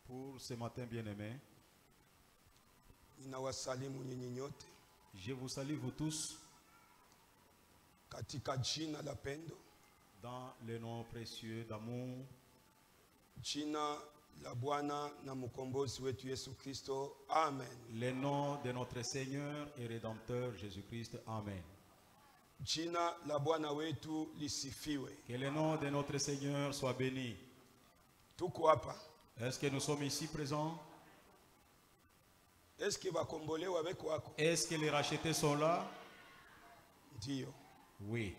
Pour ce matin bien-aimé, je vous salue vous tous dans le nom précieux d'amour, le nom de notre Seigneur et Rédempteur Jésus-Christ. Amen. Que le nom de notre Seigneur soit béni. Est-ce que nous sommes ici présents? Est-ce que les rachetés sont là? Oui.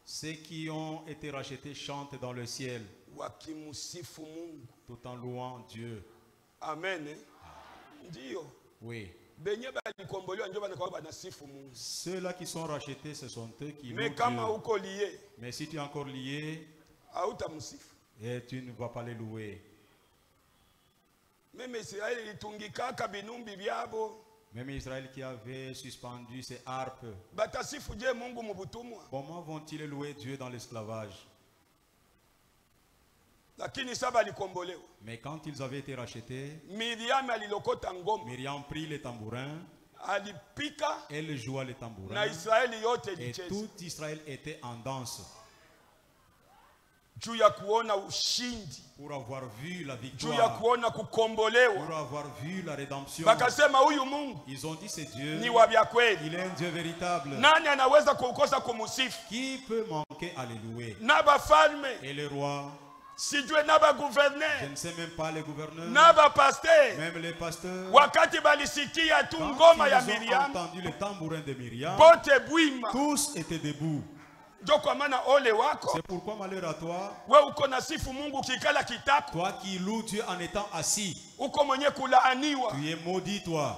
Ceux qui ont été rachetés chantent dans le ciel, tout en louant Dieu. Amen. Oui. Ceux-là qui sont rachetés, ce sont eux qui louent Dieu. Mais si tu es encore lié, et tu ne vas pas les louer. Même Israël qui avait suspendu ses harpes, comment vont-ils louer Dieu dans l'esclavage? Mais quand ils avaient été rachetés, Myriam prit les tambourins, elle joua les tambourins, et tout Israël était en danse. Pour avoir vu la victoire, pour avoir vu la rédemption, ils ont dit c'est Dieu, il est un Dieu véritable. Qui peut manquer à les louer? Et le roi, je ne sais même pas les gouverneurs, même les pasteurs, quand ils ont entendu le tambourin de Myriam, tous étaient debout. C'est pourquoi malheur à toi, toi qui loues Dieu en étant assis, tu es maudit toi.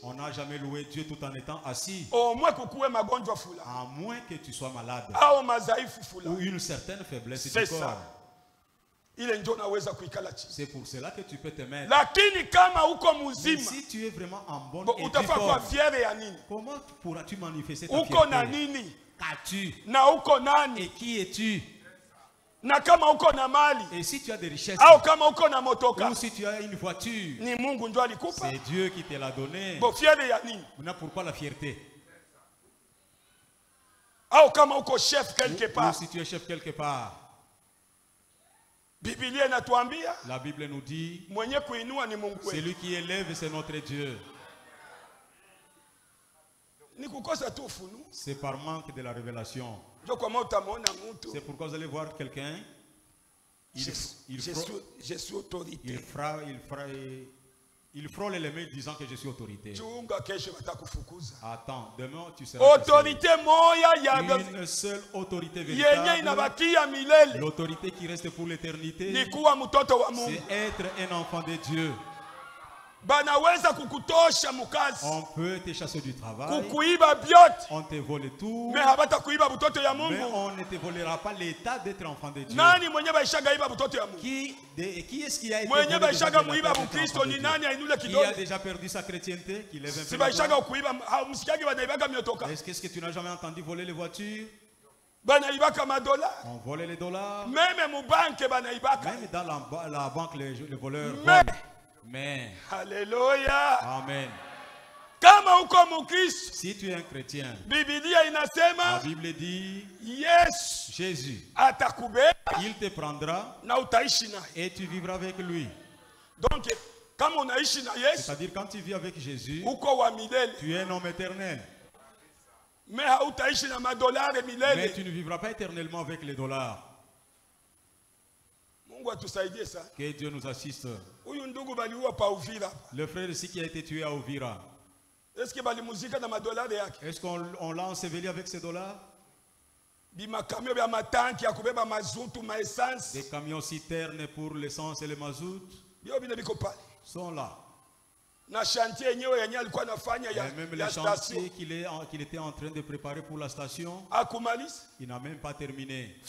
On n'a jamais loué Dieu tout en étant assis, à moins que tu sois malade ou une certaine faiblesse du corps. C'est pour cela que tu peux te mettre. Mais si tu es vraiment en bonne et due forme, comment pourras-tu manifester ta fierté? Qu'as-tu? Et qui es-tu? Et si tu as des richesses, ou si tu as une voiture, c'est Dieu qui te l'a donné. Pourquoi la fierté? Ou si tu es chef quelque part, la Bible nous dit, celui qui élève, c'est notre Dieu. C'est par manque de la révélation. C'est pourquoi vous allez voir quelqu'un, il frôle les mains disant que je suis autorité. Attends, demain tu seras une seule autorité véritable. L'autorité qui reste pour l'éternité, c'est être un enfant de Dieu. On peut te chasser du travail, on te vole tout, mais on ne te volera pas l'état d'être enfant de Dieu. Qui est-ce qui a été volé qui a déjà perdu sa chrétienté? Qui lève un peu la main. Est-ce que tu n'as jamais entendu voler les voitures? On vole les dollars. Même dans la banque, les voleurs volent. Mais, alléluia. Amen. Si tu es un chrétien, la Bible dit, Jésus, il te prendra et tu vivras avec lui. C'est-à-dire quand tu vis avec Jésus, tu es un homme éternel. Mais tu ne vivras pas éternellement avec les dollars. Que Dieu nous assiste. Le frère ici qui a été tué à Uvira, est-ce qu'on l'a enseveli avec ces dollars? Des camions citernes pour l'essence et le mazout sont là. Et même les chantiers qu'il était en train de préparer pour la station, il n'a même pas terminé.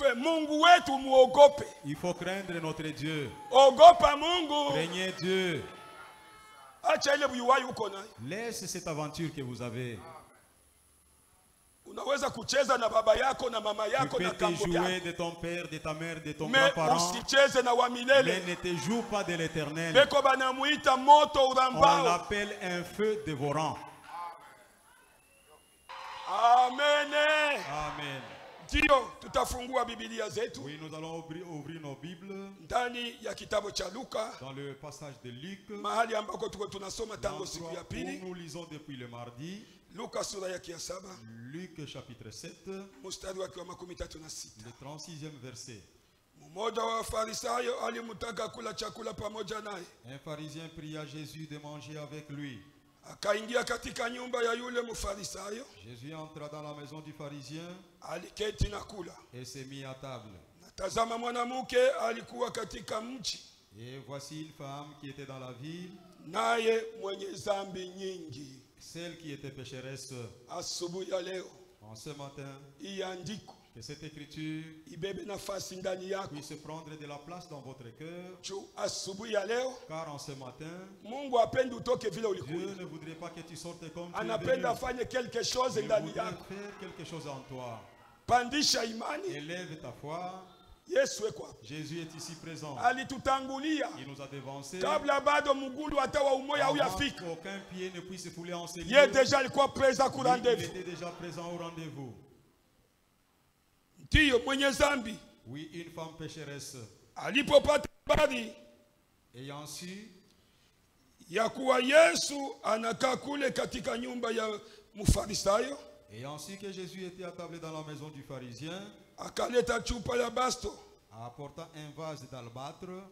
Il faut craindre notre Dieu. Craignez Dieu. Laisse cette aventure que vous avez. Unaweza kucheza na baba yako na mama yako na kambo yako. Tu peux te jouer de ton père, de ta mère, de ton grand-parent. Mais usicheze na wa milele. Mais ne te joue pas de l'éternel. Beko banamuita moto urambao. On l'appelle un feu dévorant. Amen. Amen. Ndio tutafungua Biblia zetu. Oui, nous allons ouvrir nos Bibles. Ndani ya kitabu cha Luka. Dans le passage de Luc. Mahali ambako tuko tunasoma tangu siku ya pili. Nous lisons depuis le mardi. Luka sura ya 7. Luc chapitre 7. Mstari wa 36. Le 36e verset. Mmoja wa Farisayo alimtaka kula chakula pamoja naye. Un pharisien pria Jésus de manger avec lui. Akaingia katika nyumba ya yule mfarisayo. Jésus entra dans la maison du pharisien. Aliketi na kula. Et s'est mis à table. Natazama mwanamke alikuwa katika mji. Et voici une femme qui était dans la ville. Naye mwenye dhambi nyingi. Celle qui était pécheresse. Asubuhi ya leo. En ce matin. Iandiko. Que cette écriture puisse prendre de la place dans votre cœur. Car en ce matin, Dieu ne voudrait pas que tu sortes comme tu es venu. faire quelque chose en toi. Élève ta foi. Jésus est ici présent. Il nous a dévancé. Avant qu'aucun pied ne puisse fouler en ses lieux. Il était déjà présent au rendez-vous. Oui, une femme pécheresse. Ayant su ya kuwa Yesu anakaa kule katika nyumba ya mfarisayo. Ayant su que Jésus était attablé dans la maison du pharisien. Akaleta chupa ya basto. Apportant un vase d'albâtre.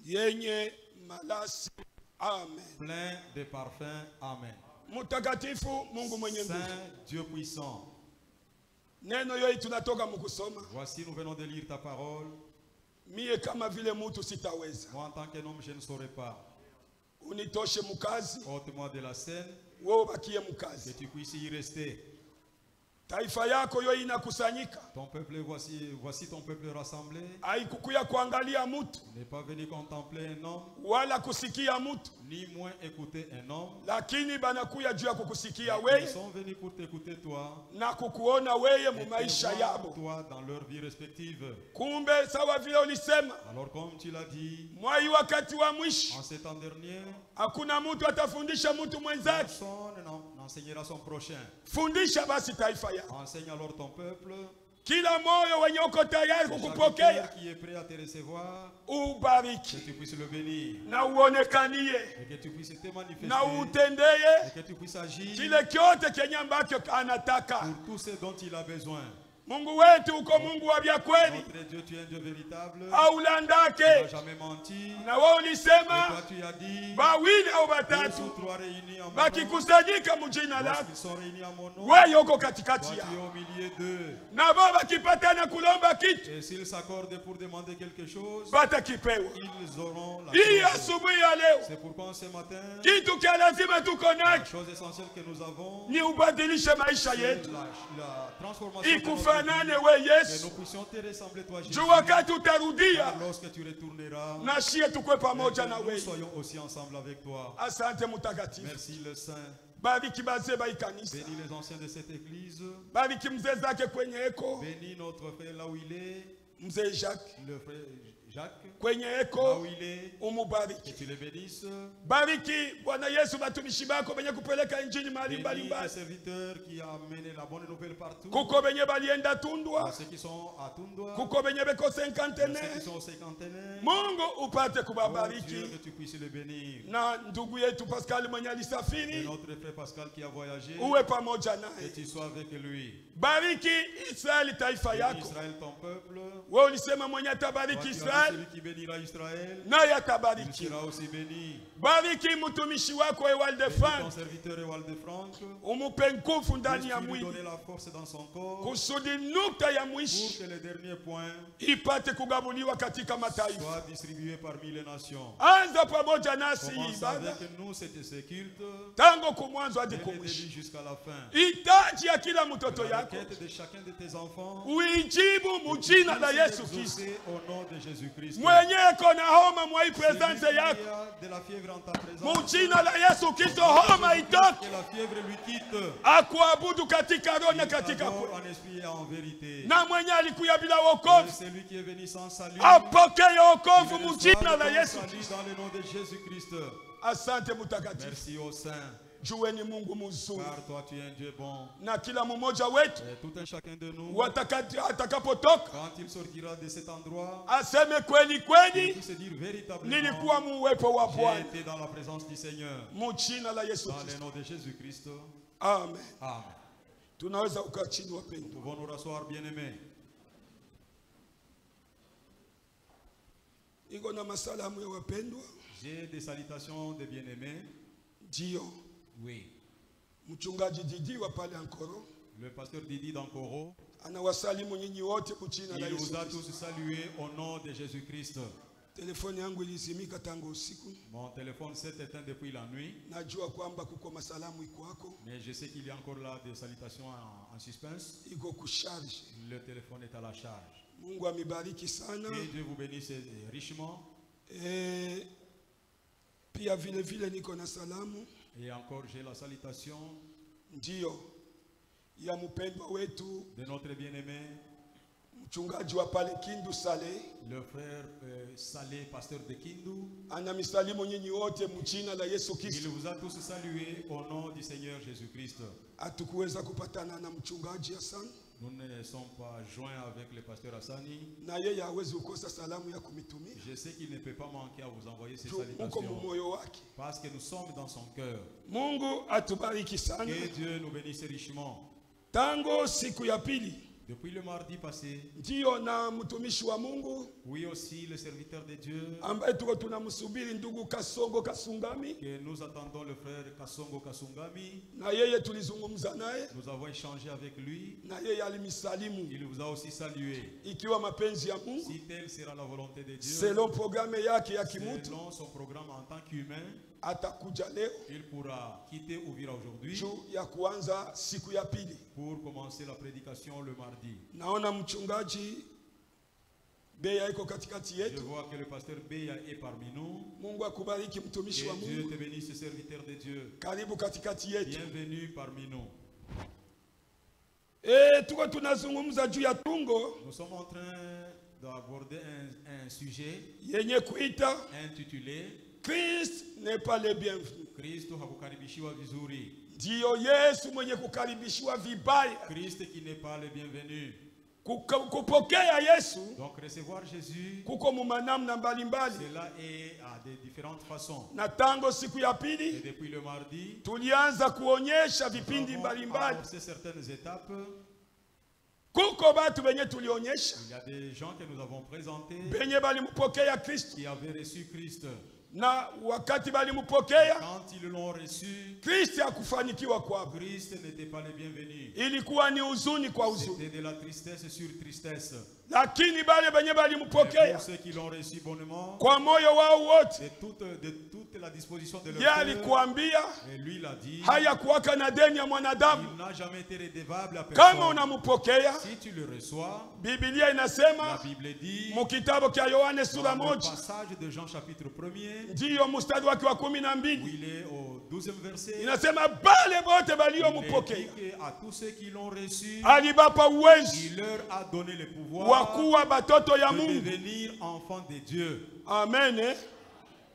Yenye malasi. Amen. Plein de parfums. Amen. Mutakatifu Mungu mwenye nguvu. Saint Dieu puissant. Neno yoyi tunatoka mkusoma. Voici nous venons de lire ta parole. Mie kama vile mutu sitaweza. Moi en tant qu'un homme je ne saurais pas. Unitoshe mukazi. Ôte-moi de la scène. Wewe bakie mukazi. Que tu puisses y rester. Taifa yako yoyi inakusanyika. Ton peuple, voici ton peuple rassemblé. Haikukuya kuangalia mutu. N'est pas venu contempler un homme. Wala kusikia mutu. Ni moins écouter un homme. Lakini banakuya juu ya kukusikia wewe. Ils sont venus pour t'écouter toi. Na kukuona wewe mu maisha yabo. Toi dans leur vie respective. Kumbe sawa vile ulisema. Alors comme tu l'as dit. Mwai wakati wa mwisho. En ce temps dernier. Hakuna mtu atafundisha mtu mwenzake. Personne n'enseignera son prochain. Fundisha basi taifa yako. Enseigne alors ton peuple. Kila moyo wenye uko tayari kukupokea. Qui est prêt à te recevoir. Ubariki. Que tu puisses le bénir. Na uonekanie. Et que tu puisses te manifester. Na utendeye. Et que tu puisses agir. Kile kyote kenye ambacho anataka. Pour tout ce dont il a besoin. Mungu wetu uko Mungu wa vya kweli. Notre Dieu, tu es un Dieu véritable. Haulandake. Tu n'as jamais menti. Na wewe ulisema. Et toi tu as dit. Bawili au batatu. Bakikusanyika mjina lako. Wewe uko katikati yao. Tu es au milieu d'eux. Na baba kipatana kulomba kitu. Et s'ils s'accordent pour demander quelque chose. Batakipewa. Ils auront la hii asubuhi ya leo. C'est pourquoi ce matin. Kitu kia lazima tuko nacho. La chose essentielle que nous avons. Ni ubadilishe maisha yetu. La transformation. Que nous puissions te ressembler toi Jésus. Lorsque tu retourneras. Nous soyons aussi ensemble avec toi. Merci le Saint. Bénis les anciens de cette église. Bénis notre frère là où il est. Le frère Jacques. Là où il est. Que tu le bénisses. Bariki Bwana Yesu batumishi bako benye kupeleka injili mahali mbalimbali. Les serviteurs qui a amené la bonne nouvelle partout. Kuko benye balienda Tundwa. Ceux qui sont à Tundwa. Kuko benye beko cinquantenaire. Ceux qui sont cinquantenaire. Mungu upate kubabariki. Dieu, que tu puisses le bénir. Na ndugu yetu Pascal mwenye alisafiri. Et notre frère Pascal qui a voyagé. Uwe pamoja naye. Que tu sois avec lui. Bariki Israeli taifa yako. Israël ton peuple. Wewe ulisema mwenye atabariki Israeli. Celui qui bénira Israël. Naye atabariki. Il sera aussi béni. Bariki mtumishi wako Ewalde Frank. Ton serviteur Ewalde Frank. Umupe nguvu ndani ya mwili. Donner la force dans son corps. Kusudi nukta ya mwisho. Pour que le dernier point. Ipate kugabuliwa katika mataifa. Soit distribué parmi les nations. Anza pamoja nasi ibada. Avec nous ce culte. Tangu kumwanzo hadi kumwisho. Jusqu'à la fin. Hitaji ya kila mtoto yako. De chacun de tes enfants. Uijibu mujina la Yesu Kristo. Au nom de Jésus Jésus-Christ. Mwenye kona homa mwa hii presence yako. De la fièvre en ta présence. Mujina la Yesu Kristo homa itoke. Que la fièvre lui quitte. Akuabudu katika roho na katika kweli. En esprit et en vérité. Na mwenye alikuya bila wokovu. C'est lui qui est venu sans salut. Apokee wokovu mujina la Yesu. Dans le nom de Jésus-Christ. Asante mutakatifu. Merci au Saint. Jueni Mungu mzuri. Car toi tu es un Dieu bon. Na kila mmoja wetu tout un chacun de nous atakapotoka quand il sortira de cet endroit aseme kweli kweli il se dire véritablement nilikuwa muwepo wa Bwana. J'ai été dans la présence du Seigneur. Mujina la Yesu Dans le nom de Jésus-Christ. Amen. Amen. Tunaweza kukaa chini wapendwa. Nous pouvons nous rasseoir bien-aimés. Iko na masalamu ya wapendwa. J'ai des salutations de bien-aimés. Ndio. Oui. Mchungaji Didi wa pale Ankoro. Le pasteur Didi d'Ankoro. Anawasalimu nyinyi wote kuchina la Yesu. Il vous a tous salués au nom de Jésus-Christ. Telefoni yangu ilizimika tangu usiku. Mon téléphone s'est éteint depuis la nuit. Najua kwamba kuko masalamu iko hapo. Mais je sais qu'il y a encore là des salutations en suspense. Iko kucharge. Le téléphone est à la charge. Mungu amibariki sana. Et Dieu vous bénisse richement. Pia vile vile niko na salamu. Et encore j'ai la salutation. Ndio ya mpendwa wetu de notre bien-aimé mchungaji wa pale Kindu Sale. Le frère Salé, pasteur de Kindu. Anamisalimu nyinyi wote mchina la Yesu Kristo. Il vous a tous salués au nom du Seigneur Jésus-Christ. Hatukuweza kupatana na mchungaji Hassan. Nous ne sommes pas joints avec le pasteur Hassani. Na yeye hawezi kukosa salamu ya kumitumia. Je sais qu'il ne peut pas manquer à vous envoyer ces salutations. Parce que nous sommes dans son cœur. Mungu atubariki sana. Que Dieu nous bénisse richement. Tango siku ya pili. Depuis le mardi passé, ndio na mtumishi wa Mungu, oui aussi le serviteur de Dieu, ambaye tuko tunamsubiri ndugu Kasongo Kasungami, que nous attendons le frère Kasongo Kasungami. Na yeye tulizungumza naye, nous avons échangé avec lui. Na yeye alimisalimu, il vous a aussi salué. Ikiwa mapenzi ya Mungu, si telle sera la volonté de Dieu, selon programme yake ya kimutu, selon son programme en tant qu'humain, atakuja leo, il pourra quitter Uvira aujourd'hui juu ya kuanza siku ya pili, pour commencer la prédication le mardi. Naona mchungaji Beya iko katikati yetu. Je vois que le pasteur Beya est parmi nous. Mungu akubariki mtumishi wa Mungu. Dieu te bénisse, serviteur de Dieu. Karibu katikati yetu. Bienvenue parmi nous. Tuko tunazungumza juu ya tungo. Nous sommes en train d'aborder un sujet yenye kuita intitulé Christ n'est pas le bienvenu. Kristo hakukaribishiwa vizuri. Ndio Yesu mwenye kukaribishiwa vibaya. Christ qui n'est pas le bienvenu. Kupokea Yesu, donc recevoir Jésus, kuko mumanamna mbalimbali. Cela est à de différentes façons. Na tango siku ya pili, et depuis le mardi, tulianza kuonyesha vipindi mbalimbali. certaines étapes. Kuko batu benye tulionyesha, il y a des gens que nous avons présentés, benye balimpokea Kristo, qui avaient reçu Christ. Na wakati balimpokea, quand ils l'ont reçu, Kristo hakufanikiwa kwao. Christ n'était pas le bienvenu. Ilikuwa ni huzuni kwa huzuni. C'était de la tristesse sur tristesse. Lakini bale benye balimpokea, ceux qui l'ont reçu bonnement, kwa moyo wao wote, de toute la disposition de leur cœur, alikuambia, et lui l'a dit, haya kuwaka na deni ya mwanadamu. Il n'a jamais été redevable à personne. Kama unampokea, si tu le reçois, Biblia inasema, la Bible dit, mu kitabu cha Yohane sura moja, passage de Jean chapitre 1er, ndio mstari wake wa 12, où il est au 12e verset, inasema bale bote baliompokea, à tous ceux qui l'ont reçu, alibapa uwezo, il leur a donné le pouvoir wa kuwa batoto ya Mungu, de devenir enfants de Dieu. Amen.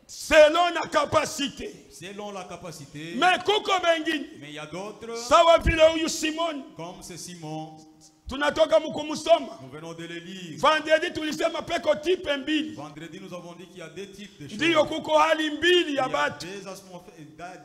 Selon la capacité. Selon la capacité. Mais kuko bengine. Mais il y a d'autres. Sawa vile huyu Simon. Comme c'est Simon. Tunatoka mkumusoma. Nous venons de le lire. Vendredi tulisema peko type mbili. Vendredi nous avons dit qu'il y a deux types de choses. Ndio kuko hali mbili ya batu.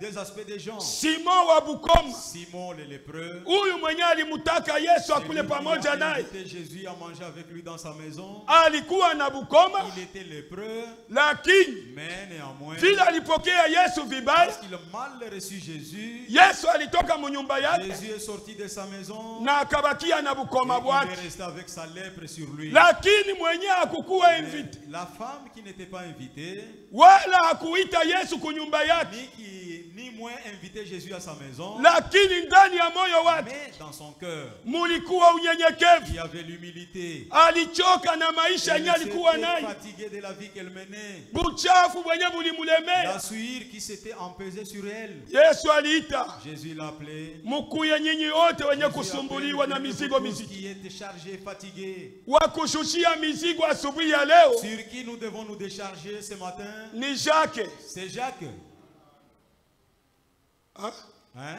Deux aspects des gens. Simon wa Bukoma. Simon le lépreux. Huyu mwenye alimutaka Yesu akule pamoja naye. Jésus a mangé avec lui dans sa maison. Alikuwa na Bukoma. Il était lépreux. Lakini mais néanmoins, vile alipokea Yesu vibaya, parce qu'il a mal reçu Jésus, Yesu alitoka mu nyumba yake. Jésus est sorti de sa maison. Na akabakia na Bukoma bwake. Il est resté avec sa lèpre sur lui. Lakini mwenye hakukuwa invité. La femme qui n'était pas invitée, wala hakuita Yesu kunyumba yake, ni moins invité Jésus à sa maison. Lakini ndani ya moyo wake, mais dans son cœur, mulikuwa unyenyekevu. il y avait l'humilité. Alichoka na maisha yenye alikuwa nayo. Fatigué de la vie qu'elle menait. Buchafu bwenye bulimulemea. La souillure qui s'était empesée sur elle. Yesu aliita. Jésus l'appelait. Mukuye nyinyi wote wenye kusumbuliwa na mizigo mizito. Qui était chargé, fatigué. Wakushushia mizigo asubuhi ya leo. Sur qui nous devons nous décharger ce matin? Ni Jacques. C'est Jacques. Hein? Hein?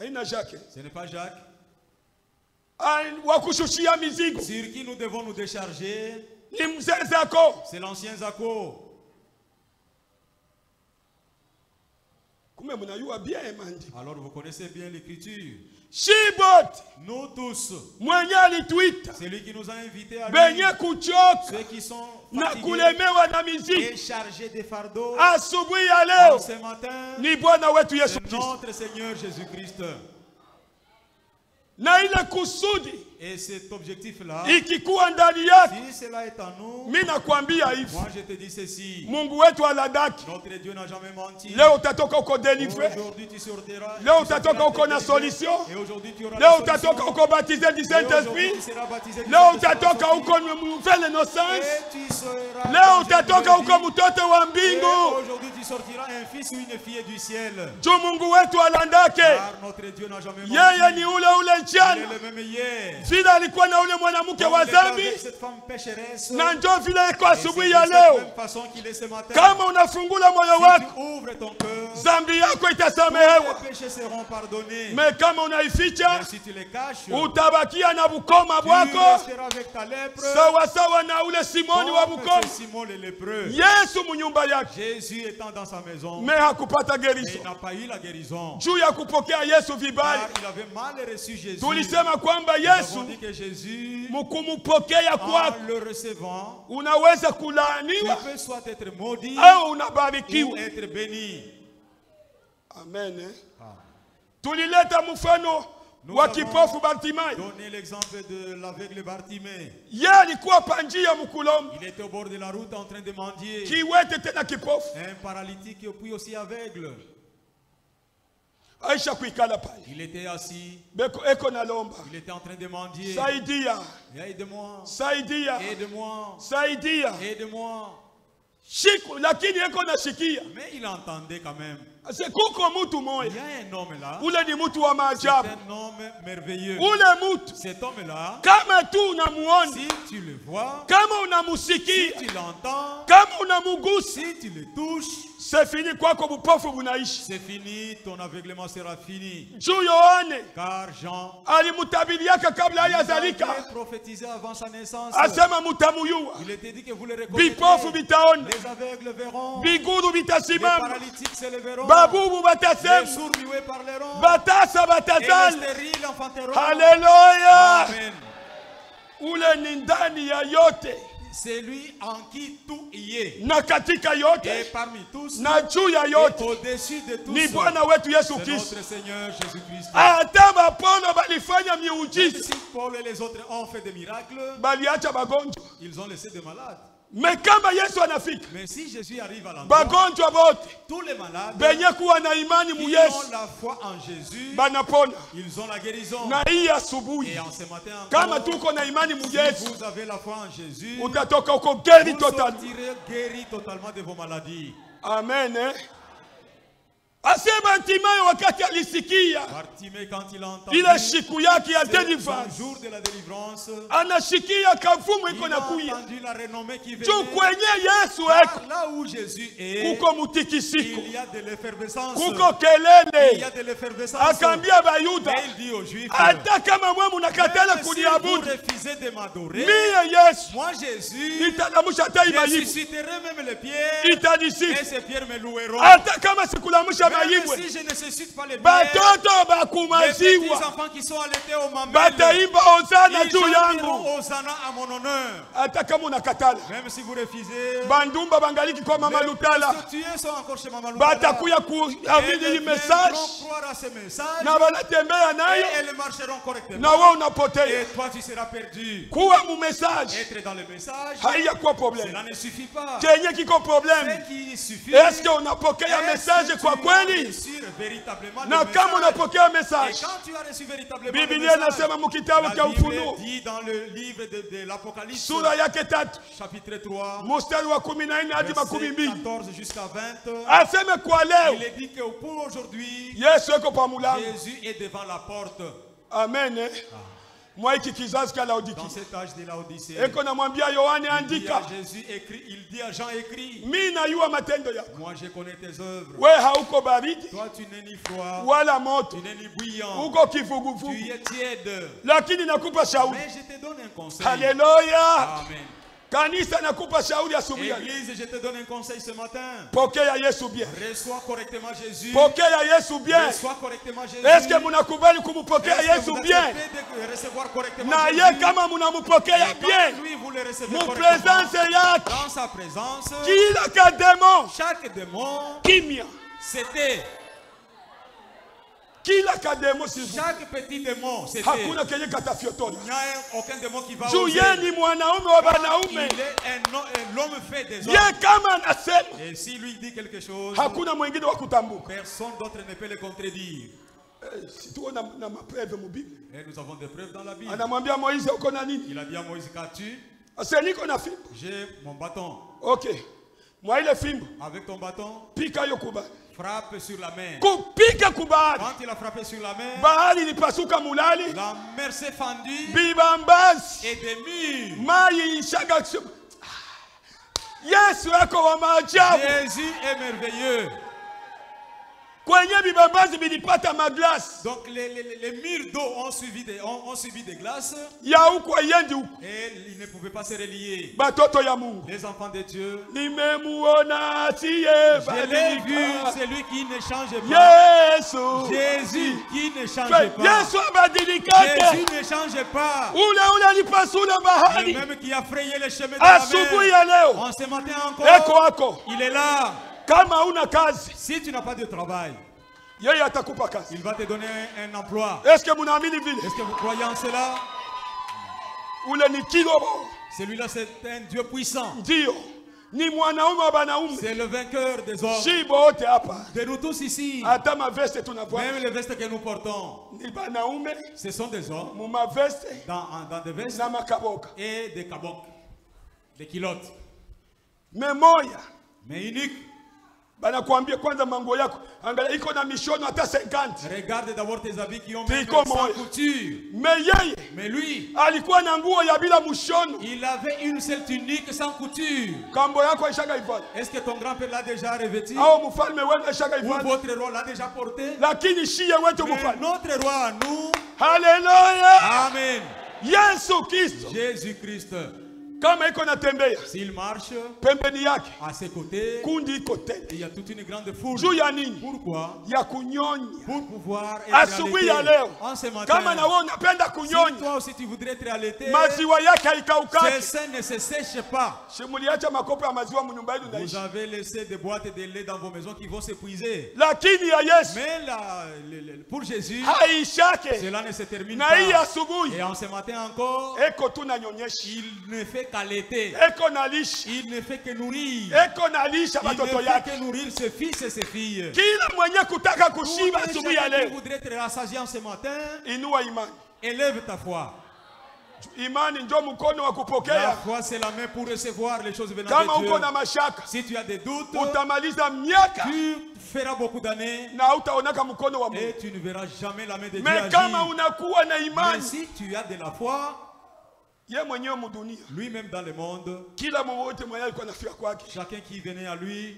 Aina Jacques. Ce n'est pas Jacques. Wakushushia mizigo. Sur qui nous devons nous décharger? Ni mzee Zako. C'est l'ancien Zako. Alors vous connaissez bien l'écriture. Nous tous. C'est lui qui nous a invités à lui. Ceux qui sont fatigués et chargés des fardeaux. Ce matin, c'est notre Seigneur Jésus-Christ. Et cet objectif-là, si cela est en nous, moi je te dis ceci, notre Dieu n'a jamais menti. Aujourd'hui tu sortiras, et aujourd'hui tu auras la solution, et aujourd'hui tu seras baptisé du aujourd'hui tu sortiras un fils ou une fille du ciel. Car notre Dieu n'a jamais menti. Il est le même hier. Vile alikuwa na ule mwanamke wa dhambi na ndio vile iko asubuhi ya leo. Kama unafungula moyo wako, dhambi yako itasamehewa. Mais kama unaificha, utabakia na bukoma bwako sawa sawa na ule Simoni wa bukoma. Yesu munyumba yake, mais hakupata guérison. Juu ya kupokea Yesu vibaya, tulisema kwamba Yesu mukumupokea kwako unaweza kulaaniwa au unabarikiwa. Amen. Tulileta mfano wa kipofu Bartimayo. Donnez l'exemple de l'aveugle Bartimée. Yeye alikuwa panjia mkulomba. Il était au bord de la route en train de mendier. Kiwete tena kipofu. Un paralytique et puis aussi aveugle. Aisha kuikala pale. Il était assis. Eko na lomba. Il était en train de mendier. Saidia. Aide-moi. Saidia. Aide-moi. Saidia. Aide-moi. Shiku lakini eko na shikia. Mais il entendait quand même. C'est kuko mutu moya. Il y a un homme là. Ule ni mutu wa maajabu. C'est un homme merveilleux. Ule mutu. Cet homme là. Kama tu unamuona. Si tu le vois. Kama unamusikia. Si tu l'entends. Kama unamugusa. Si tu le touches. C'est fini kwako bupofu bunaishi. C'est fini, ton aveuglement sera fini. Juu Yohane. Car Jean alimutabiliaka kabla hayazalika. Prophétisé avant sa naissance. Asema mutamuyua. Il était dit que vous le reconnaîtrez. Bipofu bitaona. Les aveugles verront. Bigudu bitasimama. Les paralytiques se leveront. Babubu batasema. Les sourds muets parleront. Batasa batazala. Et les stériles enfanteront. Alléluia. Amen. Ule ni ndani ya yote. C'est lui en qui tout y est. Na katika yote. Et parmi tous. Na juu ya yote. Au-dessus de tous. Ni Bwana wetu Yesu Kristo. Kristo. Notre Seigneur Jésus-Christ. Hata Apolo balifanya miujiza. Si Paul et les autres ont fait des miracles. Baliacha bagonjwa. Ils ont laissé des malades. Mais kama Yesu anafika, mais si Jésus arrive à l'endroit, bagonjwa bote, tous les malades, benye kuwa na imani mu Yesu, ont la foi en Jésus, banapona. Ils ont la guérison. Na hii asubuhi, et en ce matin encore, kama tuko na imani mu Yesu, si vous avez la foi en Jésus, utatoka uko guéri totalement. Vous sortirez guéri totalement de vos maladies. Amen. Asema Bartimayo wakati alisikia ile siku yake ya deliverance, anasikia kafumu iko na kuya juu kwenye Yesu eko kuko mutikisiko, kuko kelele. Akaambia Bayuda, hata kama mwe munakatala kuniabudu mie Yesu nitalamusha hata imayibu, itanisifu hata kama sikulamusha si je ne suscite pas les batoto bakumaziwa bataimba hosana juu yangu hata kama unakatala. Bandumba bangaliki kwa Mama Lutala batakuya kuamini hii message na banatembea nayo elles marcheront correctement. Na wewe unapotea. Et toi tu seras perdu. Kuwa mu message. Être dans le message. Haiya kwa problème. Cela ne suffit pas. Kenye kiko problème. Ce qui suffit. Est-ce que unapokea message kwa kweli? Na kama unapokea message. Et quand tu as reçu véritablement Biblia inasema mu kitabu cha Ufunuo. Dit dans le livre de l'Apocalypse. Sura yake 3. Chapitre 3. Mstari wa 14 hadi 12. 14 jusqu'à 20. Aseme kwa leo. Il est dit que pour aujourd'hui, Yesu eko pa mulango. Jésus est devant la porte. Amen. Moi iki kizazi cha Laodikia. Dans cet âge de Laodicée. Eko namwambia Yohane andika. Jésus écrit, il dit à Jean écrit. Mimi najua matendo yako. Moi je connais tes œuvres. Wewe hauko baridi. Toi tu n'es ni froid. Wala moto. Tu n'es ni bouillant. Uko kivuguvugu. Tu es tiède. Lakini nakupa shauri. Mais je te donne un conseil. Alléluia. Amen. Kanisa nakupa shauri asubuhi. Église, je te donne un conseil ce matin. Pokea Yesu bien. Reçois correctement Jésus. Pokea Yesu bien. Reçois correctement Jésus. Est-ce que mnakubali kumpokea Yesu bien? Recevoir correctement Na Jésus. ye kama mnampokea bien. Lui vous le recevez Mu correctement. présence yake. Dans sa présence. Kila kademo. Chaque démon. Kimya. C'était. Kila kademo si chaque petit démon, c'était. Hakuna kenye katafyotola. Il n'y a aucun démon qui va oser. Ni mwanaume wa banaume. Il est l'homme fait des hommes. Ye kama anasema. Et si lui dit quelque chose, hakuna mwingine wa kutambuka. Personne d'autre ne peut le contredire. Si tu na mapreuve mu Bible. Et nous avons des preuves dans la Bible. Anamwambia Moïse uko na nini? Il a dit à Moïse, qu'as-tu? Aseniko na fimbo. J'ai mon bâton. OK. Moi ile fimbo. Avec ton bâton. Pika yo kubali. Frappe sur la mer. Kupika kubali. Quand il a frappé sur la mer, bahari ilipasuka mulali. La mer s'est fendue. Bibambasi. Et des murs. Maji ishaga. Yesu yako wa maajabu. Jésus est merveilleux. Kwenye bibambazi bilipata maglace. Donc les murs d'eau ont subi des glaces. Ya huko yendi huko. Et ils ne pouvaient pas se relier. Batoto ya Mungu. Les enfants de Dieu. Nimemuona siye. Je l'ai vu, c'est lui qui ne change pas. Yesu. Jésus qui ne change pas. Yesu abadilikake. Jésus ne change pas. Ule alipasula bahari. Le même qui a frayé les chemins de la mer. Asubuhi ya leo. En ce matin encore. Eko wako. Il est là. Kama una kazi, si tu n'as pas de travail, yeye atakupa kazi. Il va te donner un emploi. Est-ce que mnaamini vile? Est-ce que vous croyez en cela? Ule ni kirobo. Celui-là c'est un Dieu puissant. Ndio. Ni mwanaume wa banaume. C'est le vainqueur des hommes. Shibo wote hapa. De nous tous ici. Hata ma veste tunavaa. Même les vestes que nous portons. Ni banaume. Ce sont des hommes. Mu ma veste. Dans des vestes. Na makaboka. Et des kaboks. Des kilotes. Mais moya. Mais unique. Banakuambia kwanza mango yako angalia iko na mishono hata 50. Regarde d'abord tes habits qui ont même sans couture. Mais lui alikuwa na nguo ya bila mushono. Il avait une seule tunique sans couture. Kambo yako ishaka ivala. Est-ce que ton grand-père l'a déjà revêtu? Au mfalme wewe ishaka ivala. Ou votre roi l'a déjà porté? Lakini shie wetu mfalme. Notre roi nous. Alléluia. Amen. Yesu Kristo. Jésus-Christ. Kama iko natembea, s'il marche, pembeni yake, à ses côtés, kundi iko tete. Il y a toute une grande foule. Juu ya nini? Pourquoi? Ya kunyonya. Pour pouvoir être asubuhi ya leo. En ce matin, kama na wewe unapenda kunyonya, si toi aussi tu voudrais être allaité, maziwa yake haikaukaki. Ses seins ne se sèchent pas. Simuliacha makopo ya maziwa mnyumba yenu naishi. Vous avez laissé des boîtes de lait dans vos maisons qui vont s'épuiser. Lakini ya Yesu. Mais pour Jésus, haishake. Cela ne se termine na pas. Hii asubuhi. Et en ce matin encore, eko tu nanyonyesha. Il ne fait qu'allaiter. Il ne fait que nourrir. Il ne fait que nourrir ses fils et ses filles. Qui voudrait être rassasié en ce matin? Élève ta foi. La foi c'est la main pour recevoir les choses venant de Dieu. Si tu as des doutes, tu feras beaucoup d'années et tu ne verras jamais la main de Dieu agir. Mais si tu as de la foi, lui-même dans le monde, chacun qui venait à lui,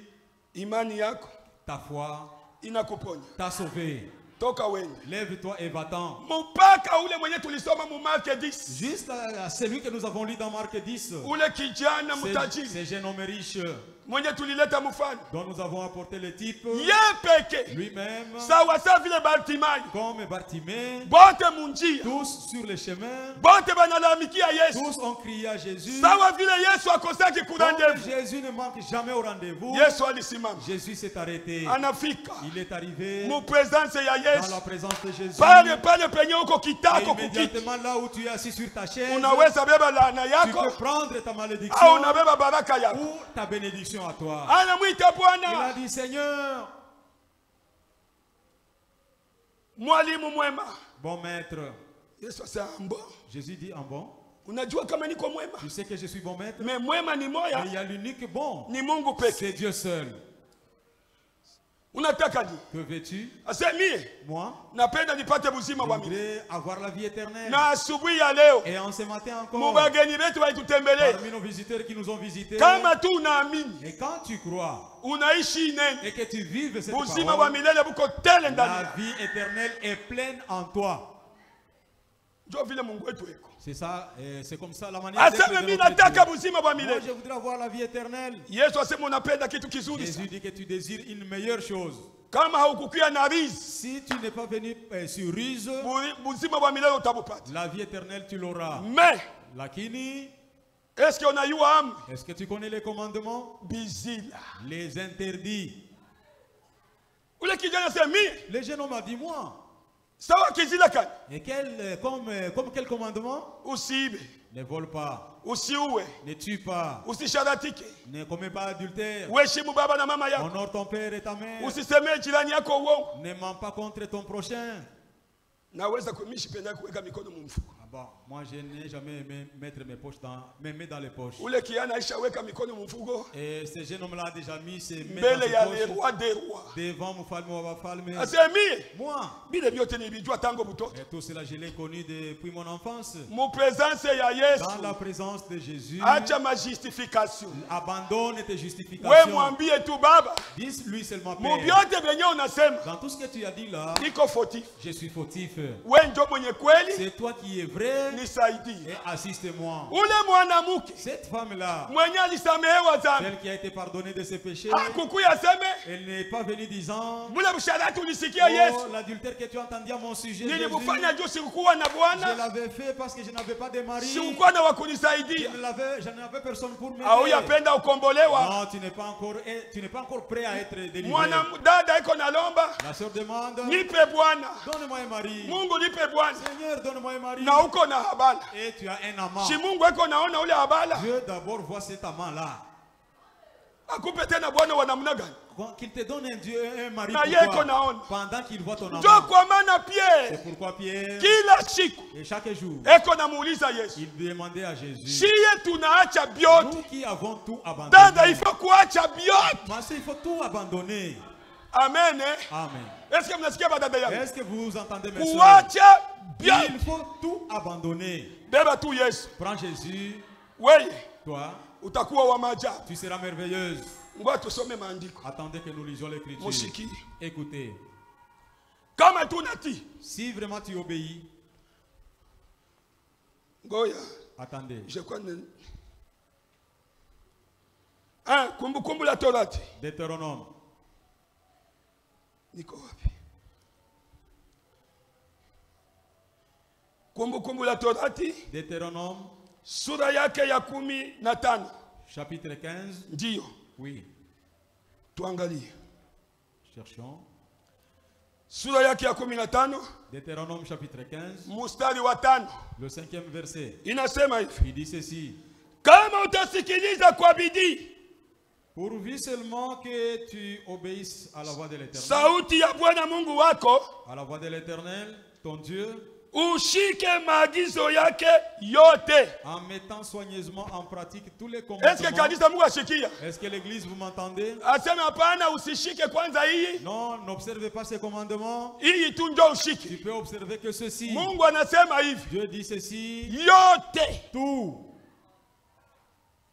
ta foi t'a sauvé. Lève-toi et va-t'en. Juste à celui que nous avons lu dans Marc 10. Ce jeune homme riche. dont nous avons apporté le type, lui-même, comme Bartimée, tous sur le chemin, tous ont crié à Jésus. Comme Jésus ne manque jamais au rendez-vous, Jésus s'est arrêté. Il est arrivé dans la présence de Jésus. Et immédiatement là où tu es assis sur ta chaise, tu peux prendre ta malédiction ou ta bénédiction à toi. Il a dit, Seigneur, bon maître. Jésus dit en bon. Tu sais que je suis bon maître. Mais il y a l'unique bon. C'est Dieu seul. Que veux-tu? Moi, je voudrais avoir la vie éternelle. Et en ce matin encore, parmi nos visiteurs qui nous ont visités, et quand tu crois et que tu vives cette parole, la vie éternelle est pleine en toi. C'est ça, c'est comme ça la manière moi, je voudrais avoir la vie éternelle. Jésus dit que tu désires une meilleure chose. Si tu n'es pas venu sur ruse, la vie éternelle tu l'auras. Mais est-ce que tu connais les commandements? Les interdits. Les jeunes hommes a dit moi. Et comme quel commandement? Ne vole pas. Ne tue pas. Ne commets pas adultère. Honore ton père et ta mère. Ne mens pas contre ton prochain. Bon, moi je n'ai jamais aimé mettre mes mains dans les poches. Et ce jeune homme là a déjà mis ses mains dans ses poches devant moi. Et tout cela je l'ai connu depuis mon enfance. Dans la présence de Jésus, abandonne tes justifications. Dis-lui seulement Père. Dans tout ce que tu as dit là, je suis fautif. C'est toi qui es vrai. Et assiste-moi. Cette femme-là, celle qui a été pardonnée de ses péchés, elle n'est pas venue disant, oh, l'adultère que tu as entendu à mon sujet, je l'avais fait parce que je n'avais pas de mari. Je n'avais personne pour m'aider. Non, tu n'es pas encore prêt à être délivré. La sœur demande, donne-moi un mari. Seigneur, donne-moi un mari. Et tu as un amant. Dieu d'abord voit cet amant-là. Qu'il te donne un mari pendant qu'il voit ton amant. C'est pourquoi Pierre, et chaque jour, il demandait à Jésus, nous qui avons tout abandonné, il faut tout abandonner. Amen. Amen. Est-ce que vous entendez mes soeurs? Il faut tout abandonner. Prends Jésus. Toi, tu seras merveilleuse. Attendez que nous lisions l'écriture. Écoutez. Si vraiment tu obéis, attendez. Deutéronome. Deutéronome. Sura yake ya 15. Chapitre 15. Ndio. Oui. Tuangalie. Cherchons. Sura yake ya 15. Deutéronome chapitre 15. Mstari wa 5. Le 5e verset. Inasema hivi. Il dit ceci. Kama utasikiliza kwa bidii, pourvu seulement que tu obéisses à la voix de l'Éternel. Sauti ya Bwana Mungu wako. À la voix de l'Éternel, ton Dieu. Ushike maagizo yake yote. En mettant soigneusement en pratique tous les commandements. Est-ce que l'église vous m'entendez? Non, n'observez pas ces commandements. Tu peux observer que ceci. Dieu dit ceci. Tout.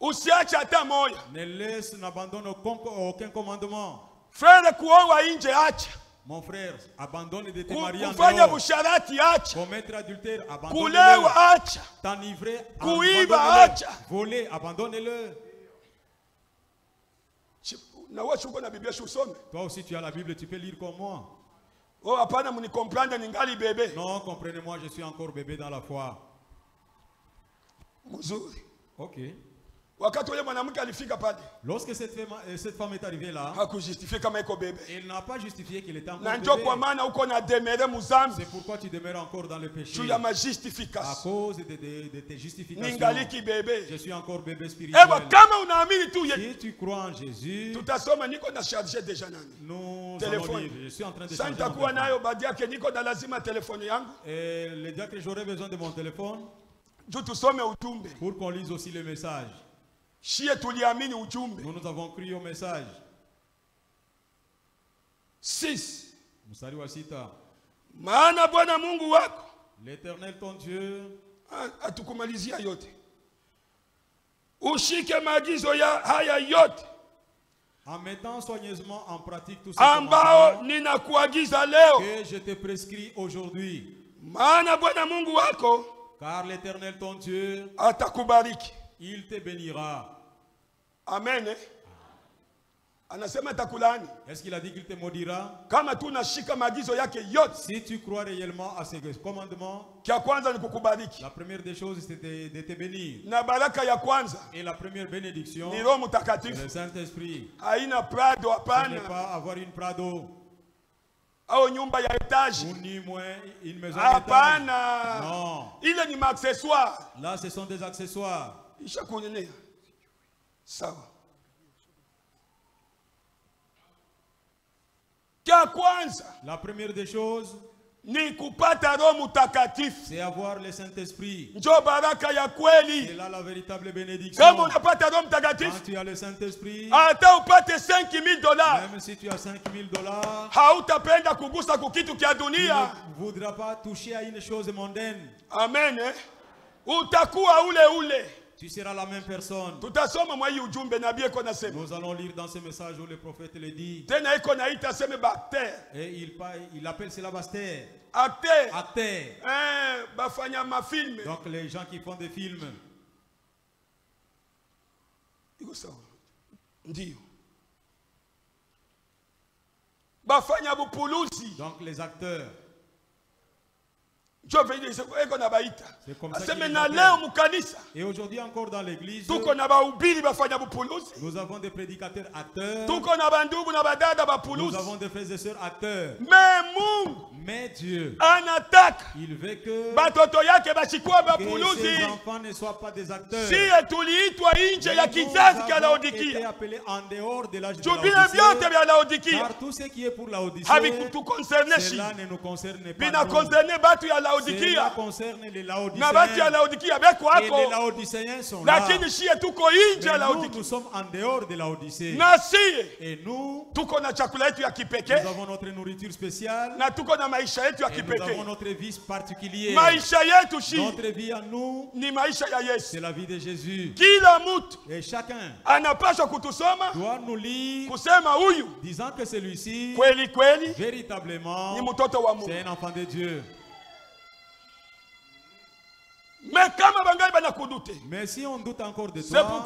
Ne laisse, n'abandonne aucun commandement. Frère, mon frère, abandonne de te marier en dehors. Commettre adultère, abandonne-le. T'enivrer, abandonne-le. Voler, abandonne-le. Toi aussi tu as la Bible, tu peux lire comme moi. Oh, apana muni comprendre ningali bébé. Non, comprenez-moi, je suis encore bébé dans la foi. Muzuri. Ok. Lorsque cette femme est arrivée là, il n'a pas justifié qu'il était encore bébé. C'est pourquoi tu demeures encore dans le péché. À cause de tes justifications. Je suis encore bébé spirituel. Si tu crois en Jésus, nous allons lire. Je suis en train de charger. Et le diacre que j'aurais besoin de mon téléphone pour qu'on lise aussi le message. Nous avons cru au message. 6. L'Éternel ton Dieu atukumalizia yote. Ushike maagizo haya yote. En mettant soigneusement en pratique tout ce que je te prescris aujourd'hui. Car l'Éternel ton Dieu atakubariki. Il te bénira. Amen. Est-ce qu'il a dit qu'il te maudira? Si tu crois réellement à ces commandements, la première des choses c'est de te bénir. Et la première bénédiction, c'est le Saint-Esprit. Ce n'est pas avoir une Prado. Ou ni une maison d'étage. Non. Il est un accessoire. Là, ce sont des accessoires. La première des choses, c'est avoir le Saint-Esprit. C'est là la véritable bénédiction. Quand tu as le Saint-Esprit, même si tu as $5,000, tu ne voudras pas toucher à une chose mondaine. Amen. Tu seras la même personne. Nous allons lire dans ce message où le prophète le dit. Et il appelle cela bastère. Acteur. Donc les gens qui font des films. Donc les acteurs. C'est comme ça. Et aujourd'hui encore dans l'église, nous avons des prédicateurs acteurs. Nous avons des frères et sœurs acteurs. Mais Dieu, il veut que ses enfants ne soient pas des acteurs. Nous avons été appelés en dehors de l'âge de Laodicée. Car tout ce qui est pour Laodicée, cela ne nous concerne pas. Cela concerne les Laodicéens. Et les Laodicéens sont là. Mais nous sommes en dehors de Laodicée. Et nous avons notre nourriture spéciale. Et nous avons notre vie particulière. Notre vie à nous, c'est la vie de Jésus. Et chacun doit nous lire disant que celui-ci, véritablement, c'est un enfant de Dieu. Mais si on doute encore de toi,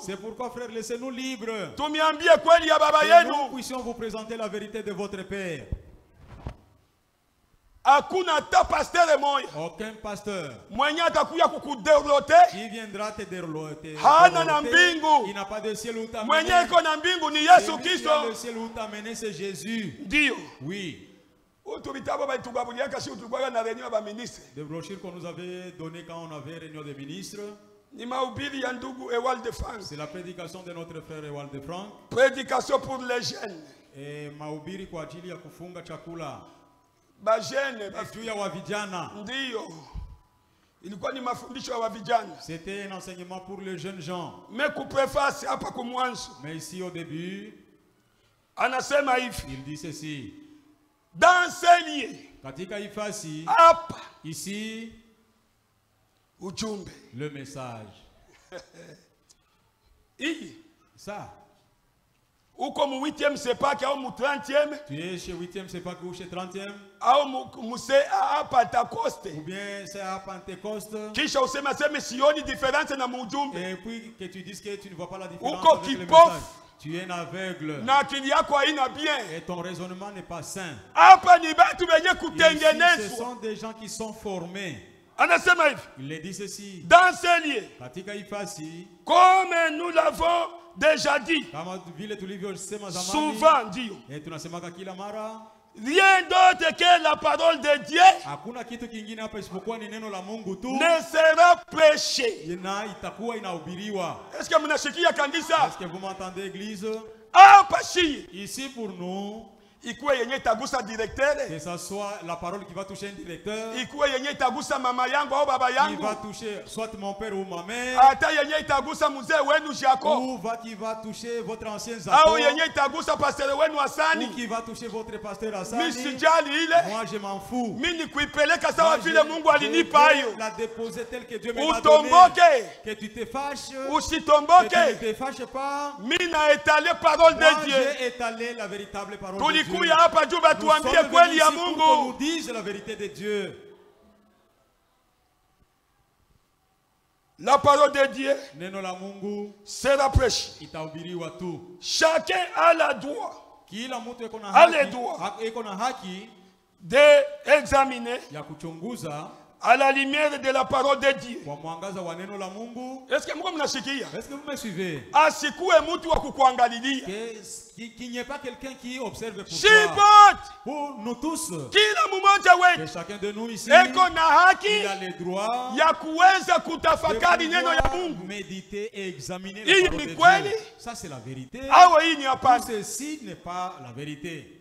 c'est pourquoi frère, laissez-nous libres. Que nous puissions vous présenter la vérité de votre Père. Aucun pasteur qui viendra te dérouler. Il n'a pas de ciel où t'amener. Le ciel où t'amener, c'est Jésus. Oui. Des brochures qu'on nous avait données quand on avait réunion des ministres. C'est la prédication de notre frère Ewald de Frank. Prédication pour les jeunes. Et mahubiri kwa ajili ya kufunga chakula. Juu ya wavijana. Ndio. Ilikuwa ni mafundisho ya wavijana. C'était un enseignement pour les jeunes gens. Mais kupreface hapa kwa mwanzo. Mais ici au début, anasema hivi. Il dit ceci. Dans ces lieux, katika ifasi, ici, ujumbe, le message. Ça. Ou comme 8e CEPAC ou 30e. Tu es chez 8e CEPAC ou chez 30e. ou bien c'est à Pentecôte, kisha useme sioni différence na mujumbe, et puis que tu dises que tu ne vois pas la différence avec le message. Tu es un aveugle. Et ton raisonnement n'est pas sain. Ici, ce sont des gens qui sont formés. Il dit ceci. Dans ces lieux, comme nous l'avons déjà dit, souvent dit, rien d'autre que la parole de Dieu ne sera prêchée. Est-ce que vous m'entendez, église? Ici pour nous, que ce soit la parole qui va toucher un directeur, qui va toucher soit mon père ou ma mère, ou qui va toucher votre ancien Zato, ou qui va toucher votre pasteur Hassani. Moi je m'en fous. Je la déposer telle que Dieu me l'a donnée. Que tu te fâches, que tu ne te fâches pas. Moi j'ai étalé la véritable parole de Dieu. Nous nous dise la vérité de Dieu. La parole de Dieu sera prêchée. Chacun a le droit d'examiner à la lumière de la parole de Dieu. Est-ce que vous me suivez? Qu'il n'y ait pas quelqu'un qui observe pour toi. Pour nous tous. Que chacun de nous ici, il a le droit de méditer et examiner la parole de Dieu. Ça c'est la vérité. Tout ceci n'est pas la vérité.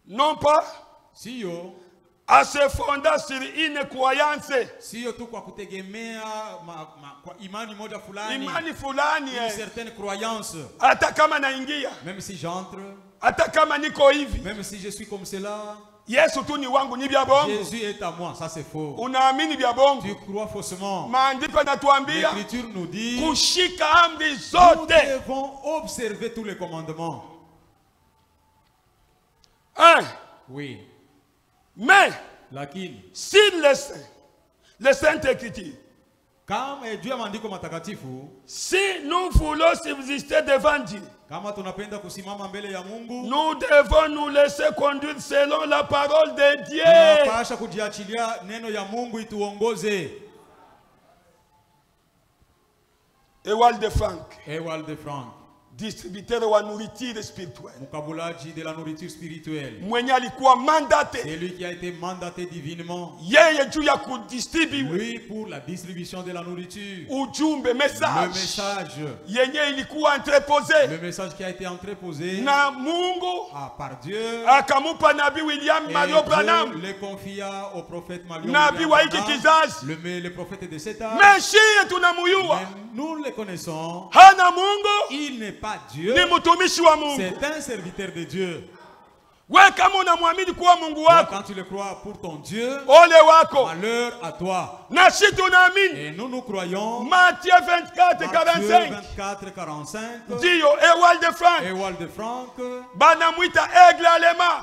Non pas. Si yo. À se fonder sur une croyance. Imani fulani, une certaine croyance. Même si j'entre, même si je suis comme cela, Jésus est à moi, ça c'est faux. Tu crois faussement. L'Écriture nous dit nous devons observer tous les commandements. Oui. Mais, s'il laisse les Saintes Écritures, si nous voulons subsister devant Dieu, nous devons nous laisser conduire selon la parole de Dieu. Ewald de Frank. Distributeur de la nourriture spirituelle. De la nourriture spirituelle. C'est lui qui a été mandaté divinement. Lui pour la distribution de la nourriture. Le message. Le message qui a été entreposé par Dieu. Et Dieu le confia au prophète Mario. Le prophète de cet âge. Mais nous le connaissons. Il n'est pas Dieu, c'est un serviteur de Dieu. Quand tu le crois pour ton Dieu, malheur à toi. Et nous nous croyons. Matthieu 24, 45. Dit Ewald de Frank.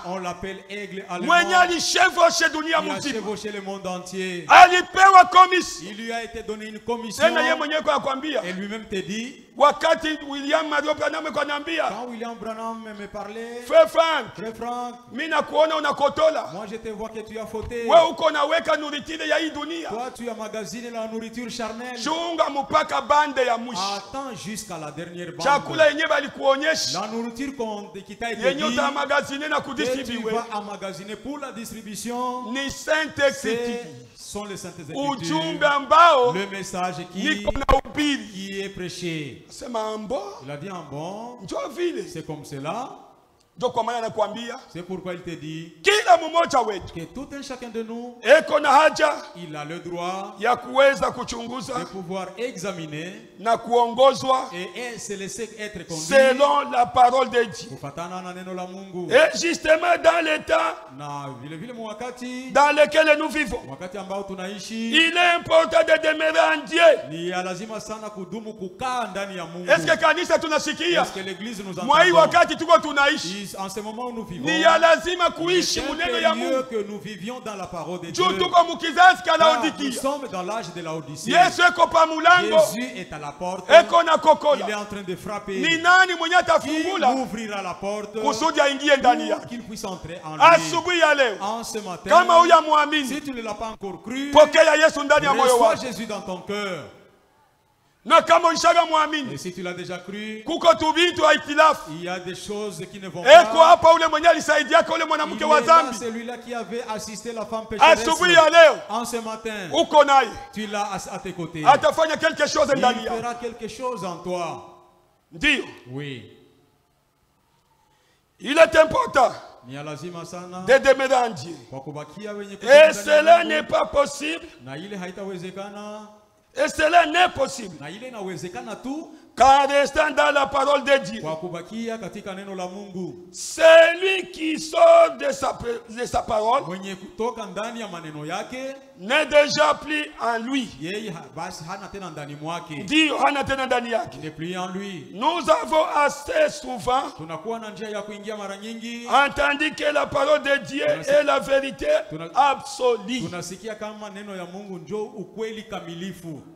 On l'appelle aigle allemand. Il a chevauché le monde entier. Il lui a été donné une commission. Et lui-même te dit. Quand William Branham me parlait, Frère Frank, moi je te vois que tu as fauté. Toi tu as magasiné la nourriture charnelle. Attends jusqu'à la dernière bande. La nourriture qui t'a été dit, que tu vas emmagasiner pour la distribution, sont les Saintes Écritures. Le message qui est prêché. Il a dit en bon. C'est comme cela. C'est pourquoi il te dit que tout un chacun de nous, il a le droit de pouvoir examiner et se laisser être conduit selon la parole de Dieu. Et justement dans les temps dans lesquels nous vivons, il est important de demeurer en Dieu. Est-ce que l'église nous entend? En ce moment où nous vivons, ni ya lazima kuishi muneno ya Mungu. Que nous vivions dans la parole de Dieu. Nous sommes dans l'âge de la Odyssée. Jésus est à la porte. Il est en train de frapper. Ni nani mwenye atafungula? Qui ouvrira la porte kusudi aingie ndani yake? Qu'il puisse entrer en lui. Asubuhi ya leo, en ce matin, kama huyamwamini, si tu ne l'as pas encore cru, pokea Yesu ndani ya moyo wako. Reçois Jésus dans ton cœur. Na kama ushagamwamini, et si tu l'as déjà cru, kuko tu vitu haitilafu. Il y a des choses qui ne vont pas. Eko hapa ule mwenye alisaidia ule mwanamke wa dhambi. Celui-là qui avait assisté la femme pécheresse. Asubuhi ya leo, en ce matin, uko naye. Tu l'as à tes côtés. Atafanya quelque chose ndani yako. Il fera quelque chose en toi. Ndio. Oui. Il est important de demeurer en Dieu. Et cela n'est pas possible. Et cela n'est possible qu'en restant dans la parole de Dieu. Celui qui sort de sa parole n'est déjà plus en lui. Il n'est plus en lui. Nous avons assez souvent entendu que la parole de Dieu est la vérité absolue.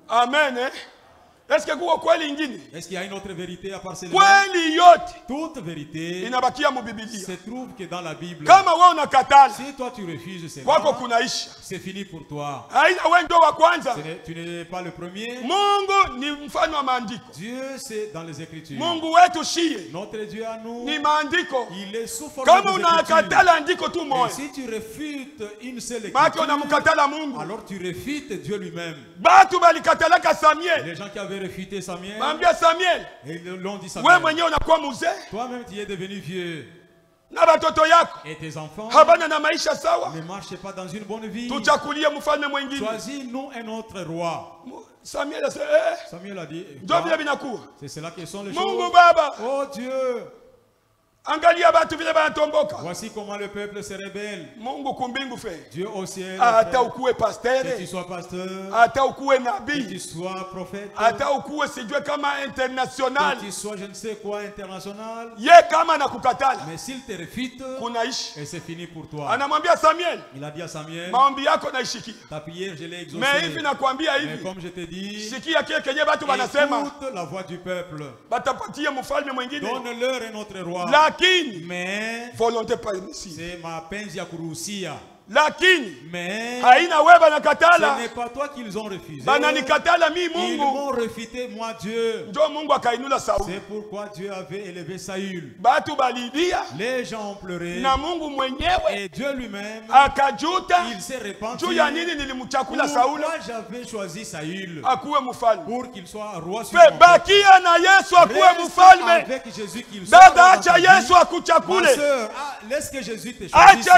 Amen. Est-ce qu'il y a une autre vérité à part celle-là? Toute vérité se trouve que dans la Bible. Si toi tu refuses cela, c'est fini pour toi. Tu n'es pas le premier. Dieu c'est dans les Écritures. Notre Dieu à nous, il est sous forme des Écritures. Et si tu refutes une seule Écriture, alors tu refutes Dieu lui-même. Les gens qui avaient refité Samuel, et ils l'ont dit Samuel, toi-même tu es devenu vieux. Et tes enfants ne marchent pas dans une bonne vie. Choisis-nous un autre roi. Samuel a dit, c'est cela qui sont les choses. Oh Dieu, voici comment le peuple se rebelle. Dieu au ciel, que tu sois pasteur, que tu sois prophète, que tu sois je ne sais quoi international, mais s'il te refute, et c'est fini pour toi. Il a dit à Samuel, ta prière je l'ai exaucée. Mais comme je te dis, écoute la voix du peuple. Donne-leur un autre roi. Mais volonté permissive. C'est mapenzi ya kuruhusia. Mais ce n'est pas toi qu'ils ont refusé. Ils m'ont refusé moi Dieu. C'est pourquoi Dieu avait élevé Saül. Les gens ont pleuré. Et Dieu lui-même, il s'est répandu. Pourquoi j'avais choisi Saül pour qu'il soit roi sur mon peuple. Avec Jésus qu'il soit roi dans ta vie. Ma sœur, laisse que Jésus te choisisse.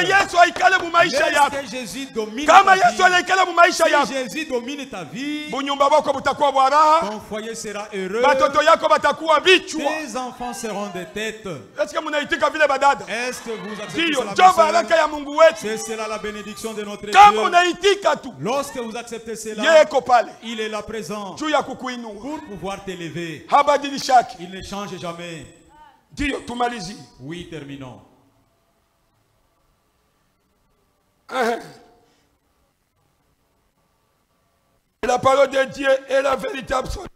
Que Jésus domine ta vie. Si Jésus domine ta vie, ton foyer sera heureux. Tes enfants seront des têtes. Est-ce que vous acceptez cela? C'est cela la bénédiction de notre Dieu. Lorsque vous acceptez cela, il est là présent pour pouvoir t'élever. Il ne change jamais. Oui, terminons. La parole de Dieu est la vérité absolue.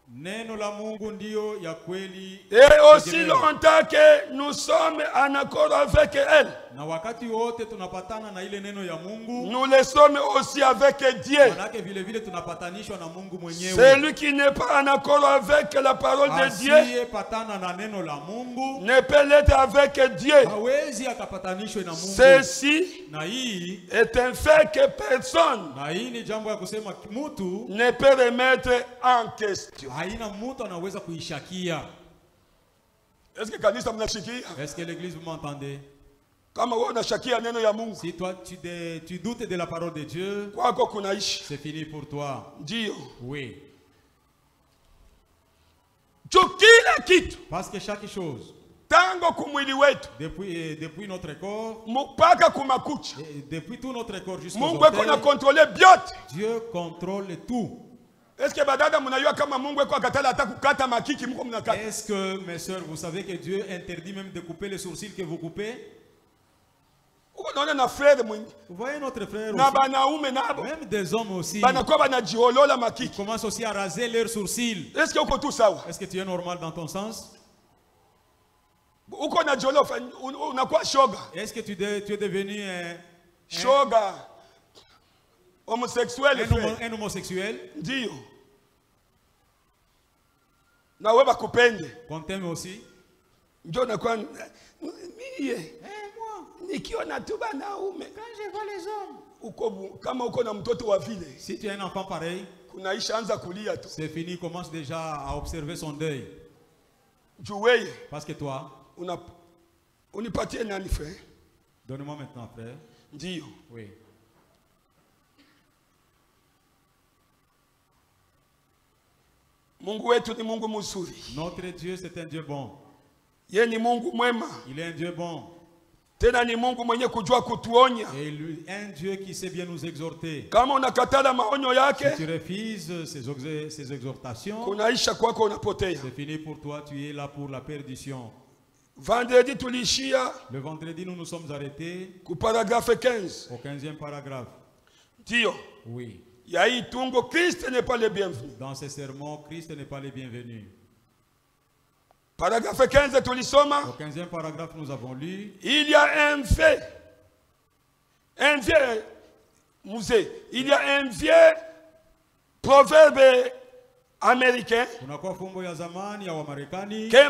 Neno la Mungu ndio ya kweli. Et aussi longtemps que nous sommes en accord avec elle, na wakati wote tunapatana na ile neno ya Mungu, nous le sommes aussi avec Dieu. Manake vile vile tunapatanishwa na Mungu mwenyewe. Celui qui n'est pas en accord avec la parole de Dieu patana na neno la Mungu ne peut l'être avec Dieu. Hawezi akapatanishwe na Mungu. Ceci na hii est un fait que personne na hii ni jambo ya kusema mtu ne peut remettre en question. Haina mtu anaweza kuishakia. Est-ce que kanisa mnashikia? Est-ce que l'église vous m'entendez? Kama wewe unashakia neno ya Mungu, si toi tu doutes de la parole de Dieu, kwako kunaishi, c'est fini pour toi. Ndio. Oui. Kila kitu, parce que chaque chose, tango kumwili wetu, depuis notre corps, mpaka kumakucha, depuis tout notre corps jusqu'au Mungu eko na contrôler byote. Dieu contrôle tout. Est-ce que mes sœurs, vous savez que Dieu interdit même de couper les sourcils que vous coupez? Vous voyez notre frère aussi, même des hommes aussi, ils commencent aussi à raser leurs sourcils. Est-ce que tu es normal dans ton sens? Est-ce que tu es devenu un homosexuel? Un homosexuel? Dio. Qu'on t'aime aussi? Quand je vois les hommes, si tu es un enfant pareil, c'est fini, commence déjà à observer son deuil. Parce que toi, donne-moi maintenant, frère. Oui. Notre Dieu, c'est un Dieu bon. Il est un Dieu bon. Et un Dieu qui sait bien nous exhorter. Si tu refuses ses exhortations, c'est fini pour toi, tu es là pour la perdition. Le vendredi, nous nous sommes arrêtés au 15e paragraphe. Oui. Christ n'est pas le bienvenu. Dans ces sermons, Christ n'est pas le bienvenu. Paragraphe 15, au 15e paragraphe, nous avons lu. Il y a un vieux il y a un vieux proverbe américain que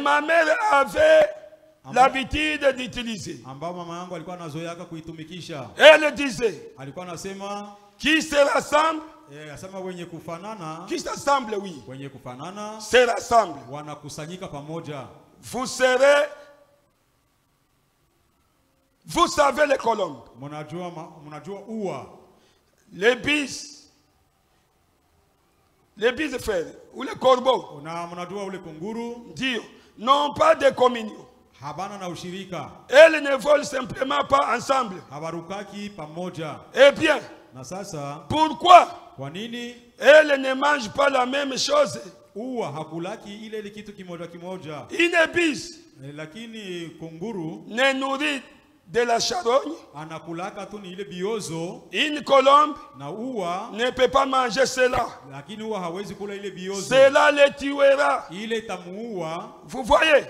ma mère avait l'habitude d'utiliser. Elle disait, qui se rassemble, qui s'assemble, oui, se rassemble. Vous savez les colombes, les bises, frères, ou les corbeaux, n'ont pas de communion. Elles ne volent simplement pas ensemble. Eh bien, pourquoi elles ne mangent pas la même chose? Une bise ne nourrit de la charogne. Une colombe ne peut pas manger cela. Cela le tuera. Vous voyez,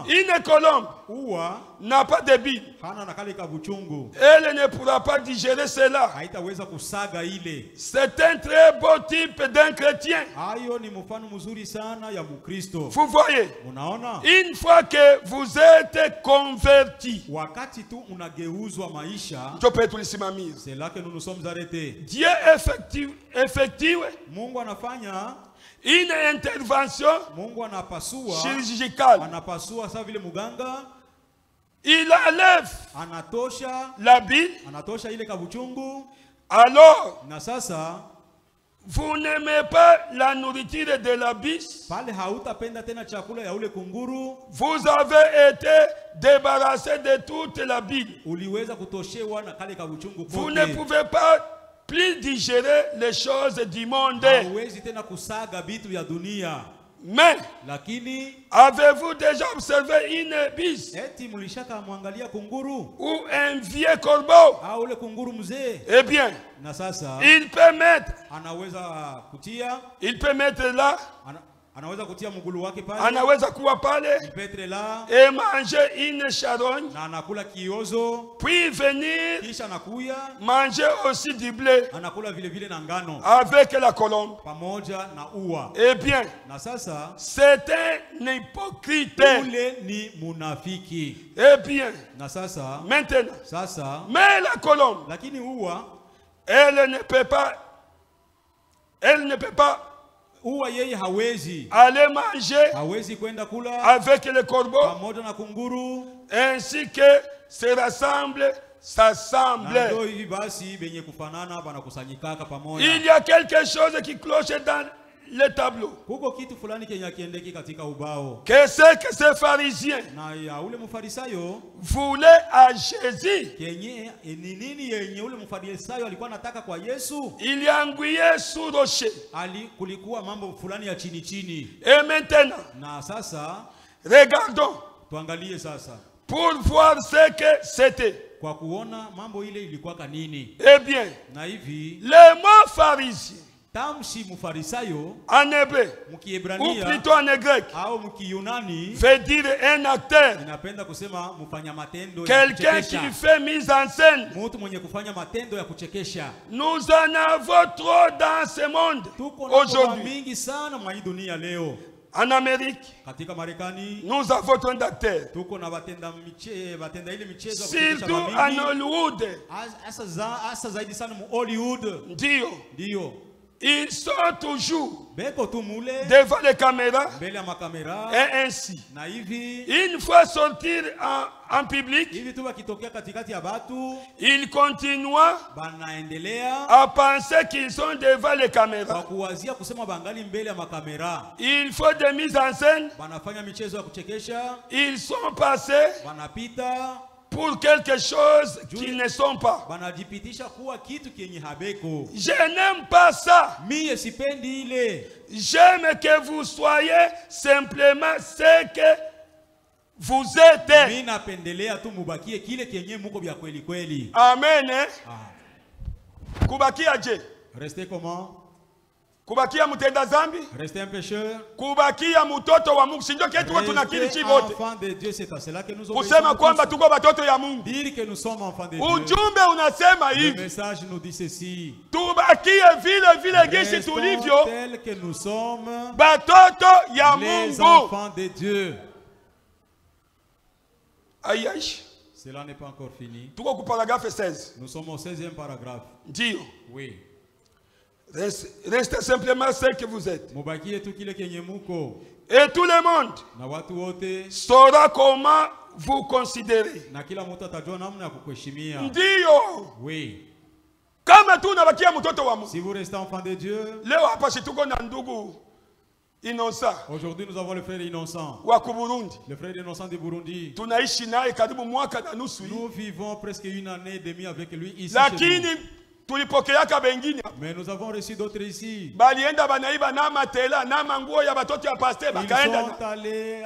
une colombe n'a pas de bile. Elle ne pourra pas digérer cela. C'est un très beau type d'un chrétien. Vous voyez, une fois que vous êtes converti, c'est là que nous nous sommes arrêtés. Dieu effectue une intervention chirurgicale. Il enlève la bile. Alors, vous n'aimez pas la nourriture de la bise. Vous avez été débarrassé de toute la bile. Vous ne pouvez pas plus digérer les choses du monde. Mais avez-vous déjà observé une bise ou un vieux corbeau? Eh bien, il peut mettre là, anaweza kuwa pale et manger une charogne, puis venir manger aussi du blé avec la colombe. Eh bien, c'est un hypocrite. Eh bien, maintenant, mais la colombe, elle ne peut pas aller manger avec les corbeaux, ainsi que se rassemble, s'assemble. Il y a quelque chose qui cloche dans le tableau. Kuko kitu fulani kenya kiendeki katika ubao. Qu'est-ce que ces pharisiens Na ya ule mfarisayo voulaient à Jésus? Kenye ni nini yenye ule mfarisayo alikuwa anataka kwa Yesu? Il y a anguillé sous rocher. Kulikuwa mambo fulani ya chini chini. Et maintenant, na sasa regardons. Tuangalie sasa. Pour voir ce que c'était. Kwa kuona mambo ile ilikuwa kanini. Eh bien, na hivi le mot pharisien tamshi mfarisayo en hébreu ou plutôt en grec au mkiyunani veut dire un acteur, inapenda kusema mfanya matendo quelqu'un qui fait mise en scène. Mtu mwenye kufanya matendo ya kuchekesha. Nous en avons trop dans ce monde aujourd'hui. Mingi sana mwa hii dunia leo. En Amérique, katika Marekani, nous avons tant d'acteurs. Tuko na batenda ile michezo surtout en Hollywood. Asa zaidi sana mu Hollywood. Ndio. Ils sont toujours devant les caméras et ainsi. Une fois sortir en public, ils continuent à penser qu'ils sont devant les caméras. Il faut des mises en scène. Ils sont passés pour quelque chose qu'ils ne sont pas. Je n'aime pas ça. J'aime que vous soyez simplement ce que vous êtes. Amen. Kubakia je? Restez comment? Kubakia mutenda zambi? Restez un pécheur. Kubakia mtoto wa Mungu. Sinjo ketu watu nakiri chi wote. Enfant de Dieu, c'est à cela que nous kusema kwamba tuko watoto ya Mungu. Dire que nous sommes enfants de Dieu. Ujumbe unasema hivi. Le message nous dit ceci. Tubakie vile gisi tulivyo. Tel que nous sommes. Batoto ya Mungu. Les enfants de Dieu. Aïe. Cela n'est pas encore fini. Tuko ku paragraphe 16. Nous sommes au 16e paragraphe. Dio. Oui. Restez simplement ce que vous êtes. Et tout le monde saura comment vous considérez. Ndio. Oui. Kama tu unabakia mtoto wa Mungu. Si vous restez enfant de Dieu. Leo hapa tuko na ndugu Innocent. Aujourd'hui nous avons le frère Innocent. Wa Burundi. Le frère Innocent de Burundi. Tunaishi naye karibu mwaka na nusu. Nous vivons presque une année et demie avec lui ici. Mais nous avons reçu d'autres ici. Ils sont allés,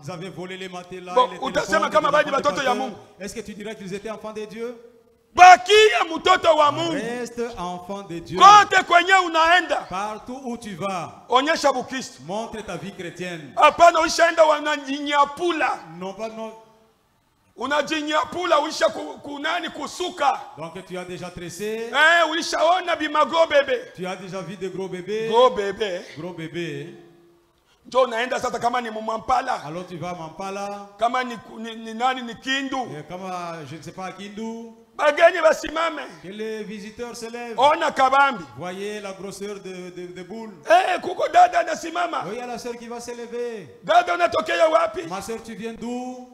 ils avaient volé les matelas. Est-ce que tu dirais qu'ils étaient enfants de Dieu? Reste enfant de Dieu. Partout où tu vas, montre ta vie chrétienne. Non pas non. Donc tu as déjà tressé. Tu as déjà vu des gros bébés. Gros bébés. Gros bébés. Alors tu vas à Mampala. Kama ni Kindu. Kama je ne sais pas Kindu. Que les visiteurs se lèvent. Voyez la grosseur de boule. Il y a la sœur qui va se lever. Ma sœur, tu viens d'où?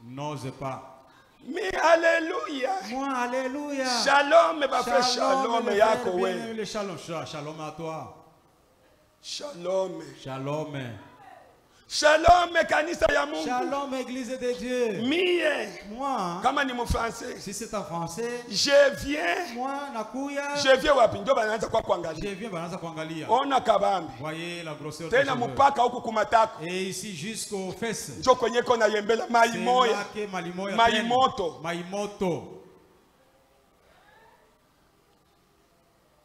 N'ose pas. Mais alléluia. Moi, alléluia. Shalom, mes frères, shalom, Yahweh. Le shalom, shalom à toi. Shalom. Shalom. Shalom, kanisa ya Mungu. Shalom, église de Dieu. Moi, kama ni mfrançais. Si c'est en français. Je viens. Moi, nakuya. Je viens wapi? Ndio banaanza kwa kuangalia. Je viens banaanza kuangalia. Ona kabambi. Voyez la grosseur. Tena mpaka huku kumatako. Et ici jusqu'aux fesses. Ndio kwenye kona yembela maimoya. Maimoto. Maimoto.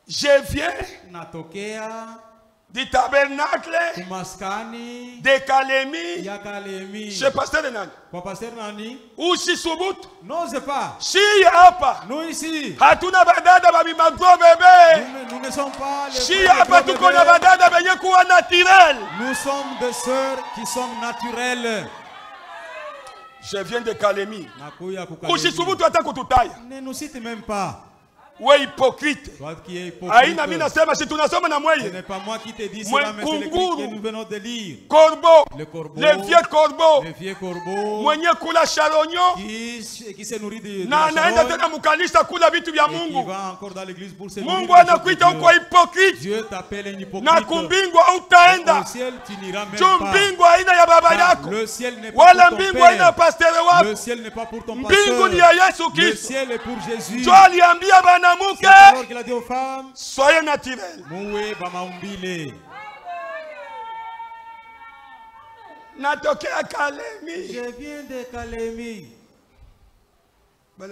Je viens. Natokea. Du tabernacle de Kalemi chez pasteur Nani. Kwa pasteur Nani. Usi subutu. N'ose pas. Si hapa. Nous ici. Hatuna badada babi magro bébé. Nous ne sommes pas les si hapa tuko na badada benye kuwa naturel. Nous sommes des sœurs qui sont naturelles. Je viens de Kalemi. Usi subutu hata kututaya. Ne nous cite même pas. Ou hypocrite. Toi qui es hypocrite. Ce n'est pas moi qui te dis cela, mais c'est l'écrit que nous venons de lire. Corbeau. Le corbeau. Le vieux corbeau. Le vieux corbeau. Qui se nourrit de la charogne. Et qui va encore dans l'église pour se nourrir. Dieu t'appelle un hypocrite. Au ciel, tu n'iras même pas. Le ciel n'est pas pour ton père. Le ciel n'est pas pour ton pasteur. Le ciel est pour Jésus. C'est alors qu'il a dit aux femmes, soyez naturels. Je viens de Kalemi. On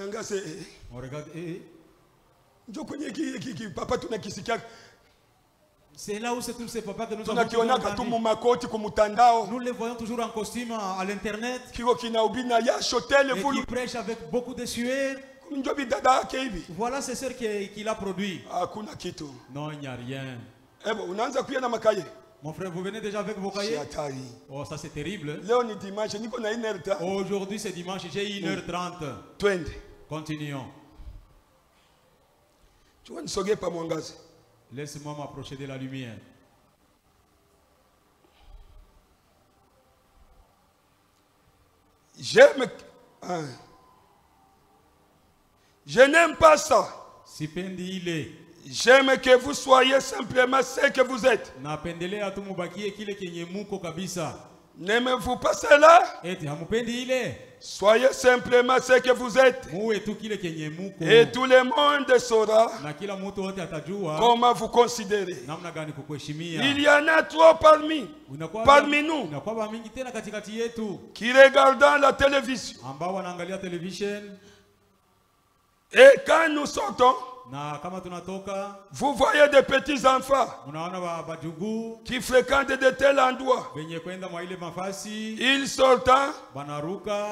regarde. C'est là où se trouve ce papa que nous avons. Nous le voyons toujours en costume à l'internet. Et qui prêche avec beaucoup de sueur. Voilà c'est ce qu'il a produit. Non, il n'y a rien. Mon frère, vous venez déjà avec vos cahiers? Oh, ça c'est terrible. Aujourd'hui c'est dimanche, j'ai 1h30. Continuons. Laisse-moi m'approcher de la lumière. Je n'aime pas ça. Sipendi. J'aime que vous soyez simplement ce que vous êtes. N'aimez-vous pas cela? Soyez simplement ce que vous êtes. Et tout le monde saura comment vous considérez. Il y en a trop parmi nous qui regardent la télévision. Et quand nous sortons, vous voyez des petits enfants qui fréquentent de tels endroits. Ils sortent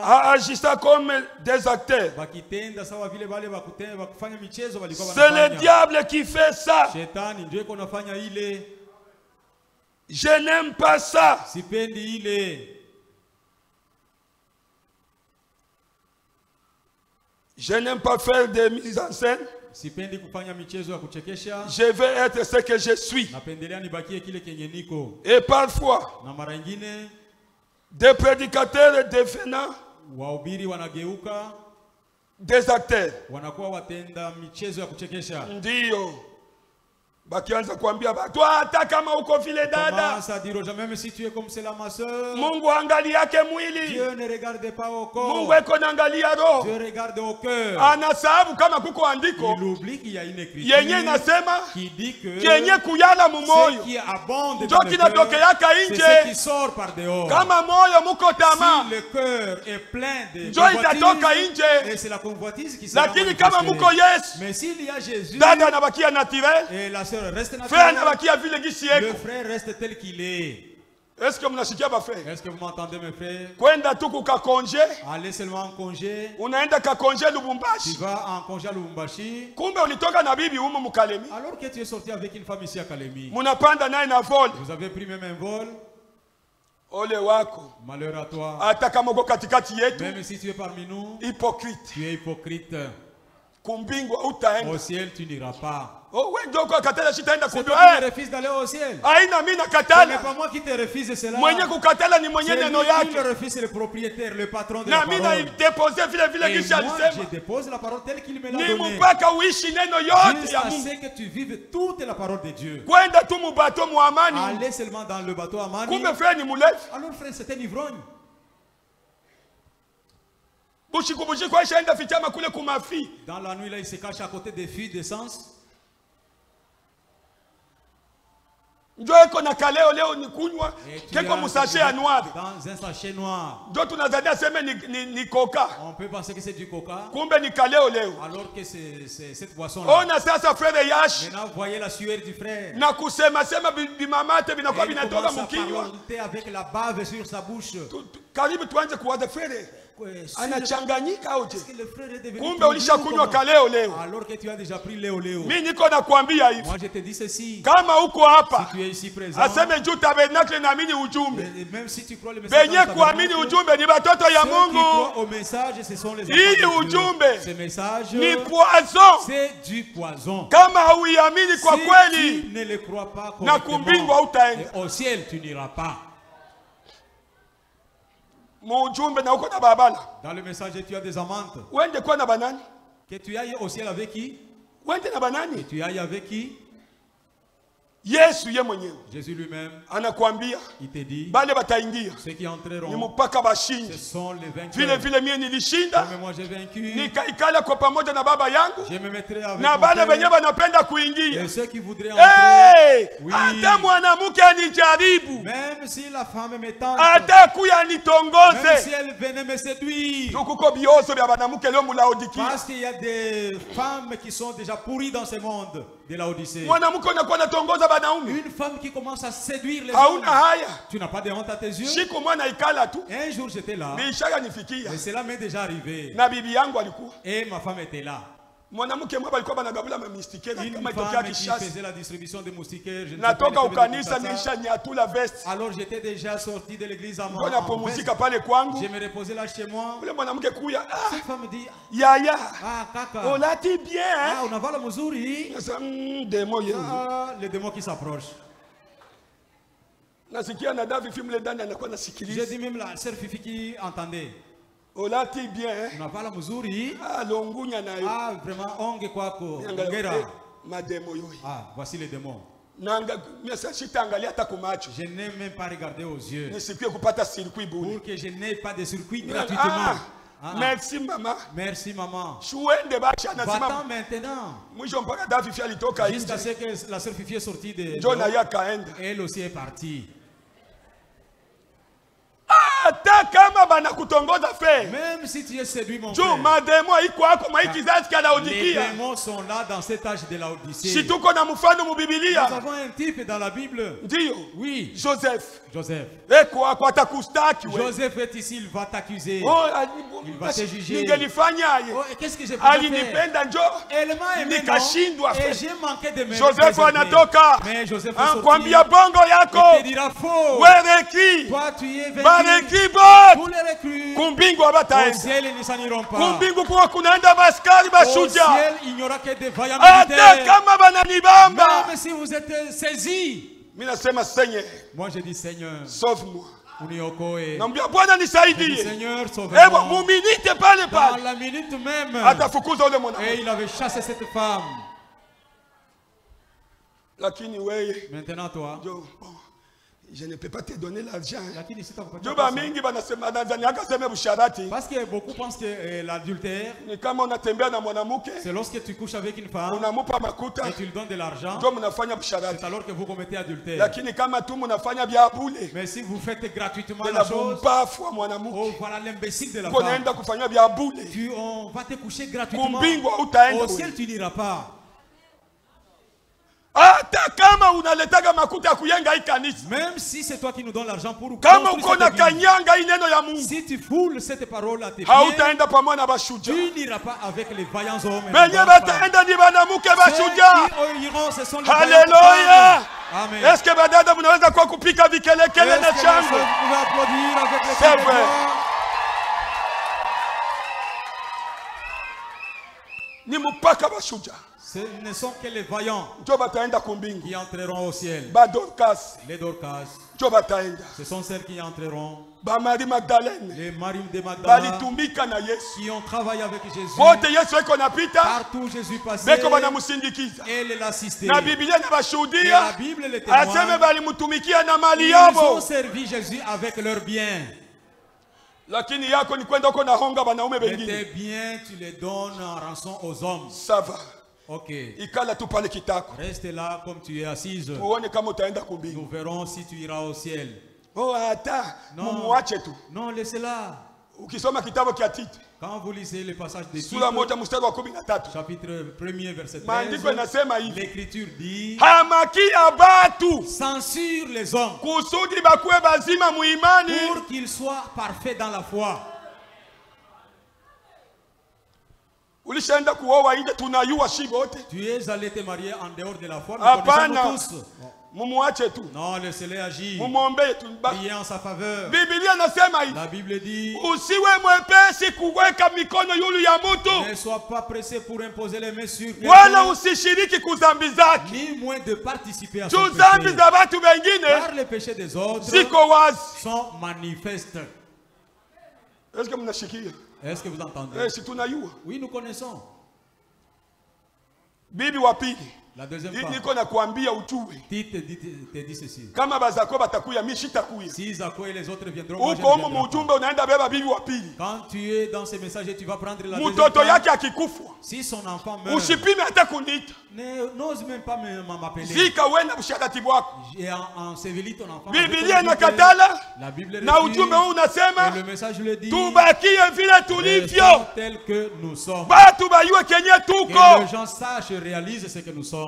agissant comme des acteurs. C'est le diable qui fait ça. Je n'aime pas ça. Je n'aime pas faire des mises en scène. Je vais être ce que je suis. Et parfois, des prédicateurs devenant des acteurs. Ndio. Bakianza kuambia watu hata kama uko vile dada. Même si tu es comme cela ma sœur. Mungu angaliake mwili. Dieu ne regarde pas au corps. Mungu eko naangalia roho. Dieu regarde au cœur. Anasahabu kama kuko andiko. Il oublie qu'il y a une écriture. Yenye nasema qui dit que yenye kuyala mu moyo. Ce qui abonde dans le cœur, c'est ce qui sort par dehors. Kama moyo muko tama. Si le cœur est plein de convoitise, et c'est la convoitise qui sera lakini kama muko Yesu. Mais s'il y a Jésus, dada anabakia naturel. Et la sœur reste naturel. Le frère reste tel qu'il est. Est-ce que mnasikia ba frère? Est-ce que vous m'entendez mes frères? Kwenda tu kuka congé. Aller seulement en congé. Unaenda ka congé Lubumbashi. Tu vas en congé à Lubumbashi. Kumbe ulitoka na bibi humu Mukalemi. Alors que tu es sorti avec une femme ici à Kalemi. Munapanda naye na vol. Vous avez pris même un vol. Ole wako. Malheur à toi. Hata kama uko katikati yetu. Même si tu es parmi nous. Hypocrite. Tu es hypocrite. Kumbingo utaenda. Au ciel tu n'iras pas. Oh oui, donc katala shitaenda kumbingo. C'est toi qui refuses d'aller au ciel. Aina mimi nakatala. Ce n'est pas moi qui te refuse cela. Mwenye kukatala ni mwenye neno yake. Qui le refuse, le propriétaire, le patron de la parole. Na mimi déposer vile kisha alisema. Je dépose la parole telle qu'il me l'a donnée. Ni mpaka uishi neno yote ya Mungu. Jusqu'à ce que tu vives toute la parole de Dieu. Kwenda tu mu bateau mu amani. Aller seulement dans le bateau amani. Kumbe frère ni mulevi. Alors frère, c'est un ivrogne. Dans la nuit là, il se cache à côté des filles d'essence. Dans un sachet noir. On peut penser que c'est du coca. Alors que c'est cette boisson là. Maintenant voyez la sueur du frère. Il commence à parler avec la bave sur sa bouche. anachanganyika oje. Kumbe ulishakunywa kaleo leo. Alors que tu as déjà pris leo leo. Mimi niko nakwambia hivi. Moi je te dis ceci. Kama uko hapa, si tu es ici présent, aseme juu tabernacle naamini ujumbe. Même si tu crois le message. Benye kuamini ujumbe ni batoto ya Mungu. Ceux qui croient au message, ce sont les enfants de Dieu. Ujumbe. Ce message ni poison. C'est du poison. Kama hauiamini kwa kweli, si tu ne le crois pas na kumbingwa utaenda. Au ciel tu n'iras pas. Dans le message, tu as des amantes. Que tu ailles au ciel avec qui? Que tu ailles avec qui? Jésus lui-même, il te dit, ceux qui entreront, ce sont les vainqueurs. Comme moi j'ai vaincu, je me mettrai avec mon Père. Et ceux qui voudraient entrer, oui, même si la femme me tente, même si elle venait me séduire, parce qu'il y a des femmes qui sont déjà pourries dans ce monde de la Odyssée. Une femme qui commence à séduire les hommes. Tu n'as pas de honte à tes yeux? Un jour j'étais là. Mais cela m'est déjà arrivé. Et ma femme était là. Une femme qui faisait la distribution de moustiquaires. Alors j'étais déjà sorti de l'église à moi. Je me reposais là chez moi. Cette femme dit, ah kaka, on a dit bien, hein? On a vu le muzuri. Les démons qui s'approchent. J'ai dit même la sœur Fifi qui entendait. On a bien, hein? On a pas la muzuri. Ah, vraiment, onge kwako. Ah, voici les démons. Je n'ai même pas regardé aux yeux. Pour que je n'ai pas de circuit gratuitement. Merci maman. Merci maman. Va-t'en maintenant. Jusqu'à ce que la sœur Fifi est sortie de elle aussi est partie. Même si tu es séduit, mon frère, les démons sont là dans cet âge de la Odyssée. Nous avons un type dans la Bible. Oui. Joseph. Joseph est ici, il va t'accuser. Il va te juger. Qu'est-ce que j'ai pu faire? Elle m'a aimé, non? Et j'ai manqué de mes mais Joseph est sorti. Il te dira faux. Toi tu es vaincu. Tous les recrues. Au ciel ils ne s'en iront pas. Au ciel il n'y aura que des vaillants militaires. Même si vous êtes saisis. Moi je dis Seigneur, sauve-moi. Seigneur, sauve-moi. Dans la minute même, et il avait chassé cette femme. Maintenant toi, je ne peux pas te donner l'argent. Parce que beaucoup pensent que l'adultère, c'est lorsque tu couches avec une femme et tu lui donnes de l'argent, c'est alors que vous commettez adultère. Mais si vous faites gratuitement la chose, oh, voilà l'imbécile de la femme. On va te coucher gratuitement. Au ciel tu n'iras pas. Même si c'est toi qui nous donnes l'argent pour si tu foules cette parole à tes pieds, tu n'iras pas avec les vaillants hommes. Ce sont les Alléluia. Amen. Est-ce que badada mnaweza kwa kupika vikelekele na chango? C'est vrai. Ni mpaka bashuja. Ce ne sont que les vaillants qui entreront au ciel. Les Dorcas, ce sont celles qui entreront. Les Marie de Magdala qui ont travaillé avec Jésus. Partout Jésus passait, elle l'assistait. Et la Bible les témoigne. Ils ont servi Jésus avec leurs biens. Mais tes biens, tu les donnes en rançon aux hommes. Ça va. Ok. Reste là comme tu es assise. Nous verrons si tu iras au ciel. Non, non, laissez-la. Quand vous lisez le passage de Tite, chapitre 1er, verset 13, l'Écriture dit: censure les hommes pour qu'ils soient parfaits dans la foi. Tu es allé te marier en dehors de la foi, nous connaissons tous. Non, laissez-les agir. Priez en sa faveur. La Bible dit, ne sois pas pressé pour imposer les mains sur quelqu'un, ni moins de participer à son péché, car les péchés des autres sont manifestes. Est-ce que vous entendez? Oui, nous connaissons. La deuxième fois, Tite te dit ceci. Si Zako et les autres viendront, moi je quand tu es dans ces messages, tu vas prendre la deuxième fois. Si son enfant meurt, n'ose même pas m'appeler. J'ai enseveli ton enfant. La Bible refuse, et le message le dit, restons tels que nous sommes. Que les gens sachent et réalisent ce que nous sommes.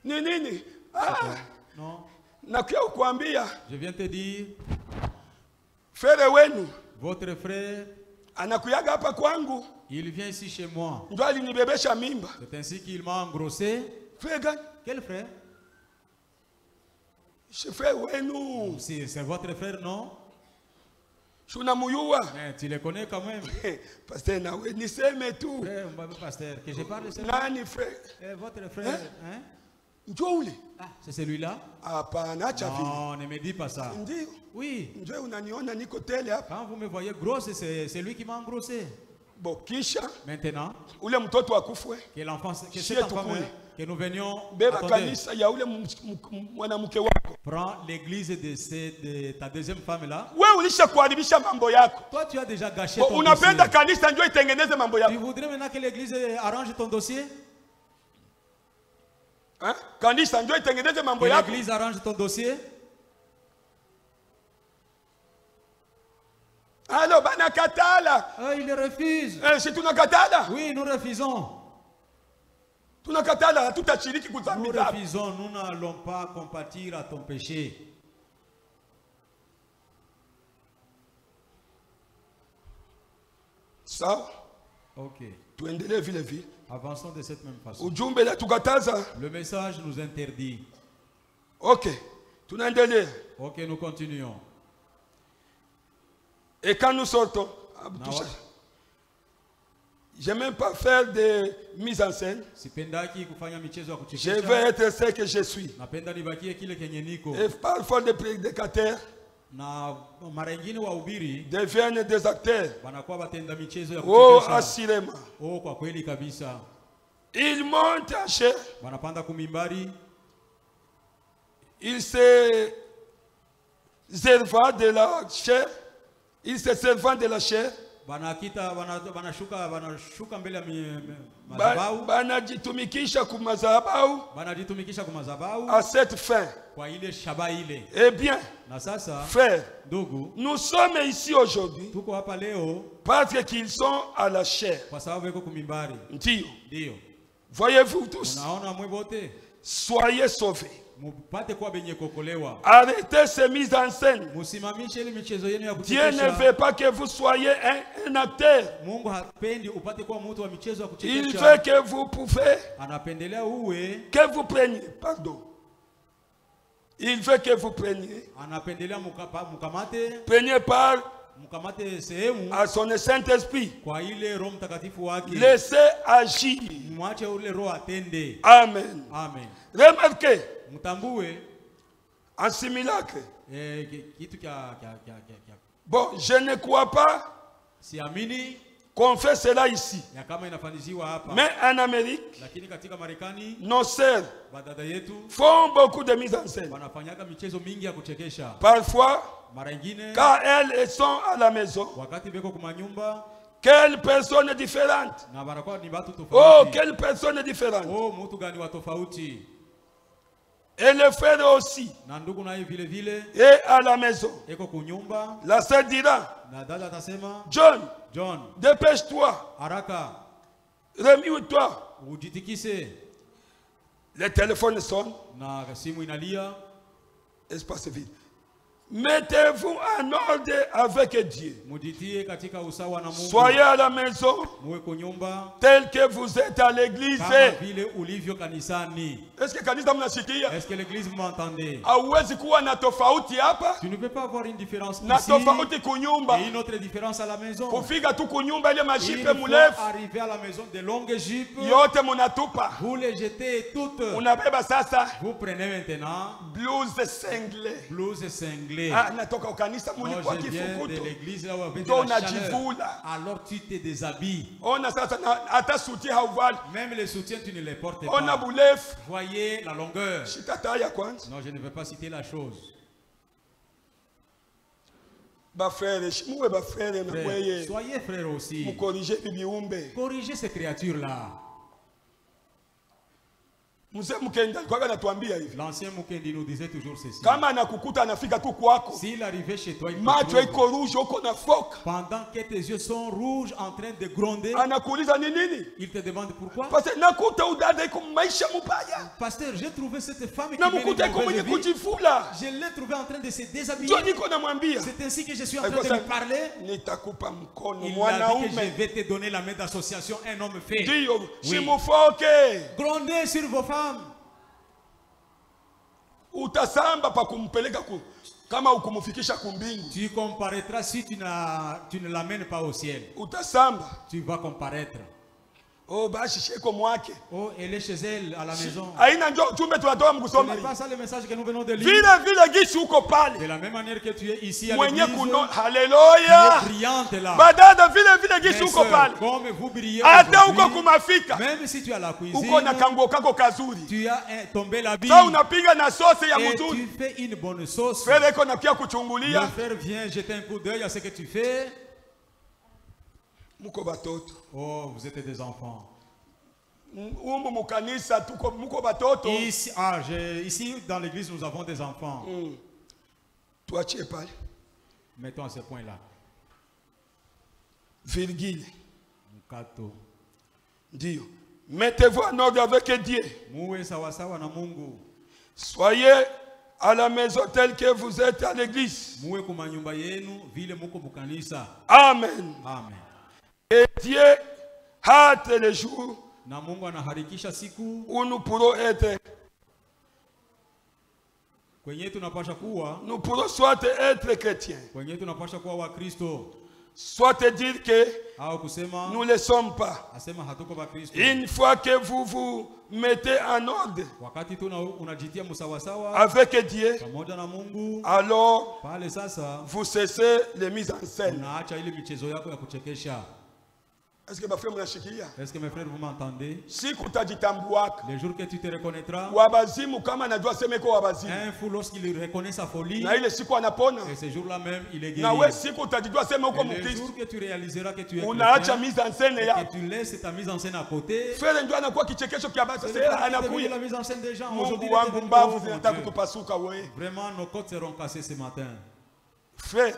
Nini? Non. Je viens te dire, votre frère, il vient ici chez moi. C'est ainsi qu'il m'a engrossé. Quel frère? C'est votre frère, non? Mais tu le connais quand même. Pasteur, frère, pasteur, que je parle seulement. Votre frère, hein? Ah, c'est celui-là? Non, ne me dis pas ça. Oui. Quand vous me voyez grosse, c'est lui qui m'a engrossé. Maintenant, que l'enfant, que cet enfant, que nous venions, prends l'église de ta deuxième femme là. Toi, tu as déjà gâché ton dossier. Tu voudrais maintenant que l'église arrange ton dossier? Que l'église arrange ton dossier? Alors, il refuse. Oui, nous refusons. Nous refusons, nous n'allons pas compatir à ton péché. Ça, ok. Ville. Avançons de cette même façon. Le message nous interdit. Ok. Ok, nous continuons. Et quand nous sortons, je n'aime pas faire de mise en scène. Je veux être ce que je suis. Et parfois des prédicateurs deviennent des acteurs. Oh, assurément. Ils montent à chair. Ils se servent de la chair. Ils se servent de la chair. Banajitumikisha kumazabau à cette fin. Eh bien, frère, nous sommes ici aujourd'hui parce qu'ils sont à la chair. Voyez-vous tous, soyez sauvés. Arrêtez ces mises en scène. Dieu ne veut pas que vous soyez un acteur. Il veut que vous pouvez, que vous preniez, pardon. Il veut que vous preniez par à son Saint-Esprit. Laissez agir. Amen. Remarquez, en simulacre. Bon, je ne crois pas qu'on fait cela ici. Mais en Amérique, nos sœurs font beaucoup de mise en scène. Parfois, quand elles sont à la maison, quelle personne différente. Oh, quelle personne différente. Et le frère aussi. Et à la maison. La sœur dira, John, dépêche-toi. Remue-toi. Le téléphone sonne. Espace vide. Mettez-vous en ordre avec Dieu. Soyez à la maison tel que vous êtes à l'église. Est-ce que l'église m'entendait? Tu ne peux pas avoir une différence ici et une autre différence à la maison. Il faut arriver à la maison de longues jupes. Vous les jetez toutes. Vous prenez maintenant blouse cinglée. Je viens de l'église là où avait de la chaleur. Alors tu te déshabilles. Même les soutiens tu ne les portes pas. Voyez la longueur. Non, je ne vais pas citer la chose. Frère, soyez frères aussi. Corrigez ces créatures-là. L'ancien Mukendi nous disait toujours ceci. S'il arrivait chez toi, pendant que tes yeux sont rouges en train de gronder, il te demande pourquoi. Pasteur, j'ai trouvé cette femme qui je l'ai trouvée en train de se déshabiller. C'est ainsi que je suis en train de lui parler. Il a dit que je vais te donner la main d'association, un homme fait. Oui. Grondez sur vos femmes. Tu comparaîtras si tu ne l'amènes pas au ciel. Tu vas comparaître. Oh, elle est chez elle à la maison. Ce n'est pas ça le message que nous venons de lire. De la même manière que tu es ici à l'église, tu es brillante là. Mes soeurs, comme vous brillez aujourd'hui, même si tu as la cuisine, tu as tombé la bille et tu fais une bonne sauce. Le frère vient jeter un coup d'œil à ce que tu fais. Oh, vous êtes des enfants. Ici, dans l'église, nous avons des enfants. Toi, tu es pas. Mettons à ce point-là. Virgule. Mettez-vous en ordre avec Dieu. Soyez à la maison telle que vous êtes à l'église. Amen. Amen. Et Dieu hâte les jours où nous pourrons être. Nous pourrons soit être chrétiens, soit dire que nous ne le sommes pas. Une fois que vous vous mettez en ordre avec Dieu, alors vous cessez les mises en scène. Est-ce que mes frères vous m'entendez? Les jours que tu te reconnaîtras, un fou lorsqu'il reconnaît sa folie, et ce jour-là même il est guéri. Et le jour que tu réaliseras que tu es chrétien, et que tu laisses ta mise en scène à côté, c'est la mise en scène des gens. Aujourd'hui, vraiment nos côtes seront cassées ce matin. Frère,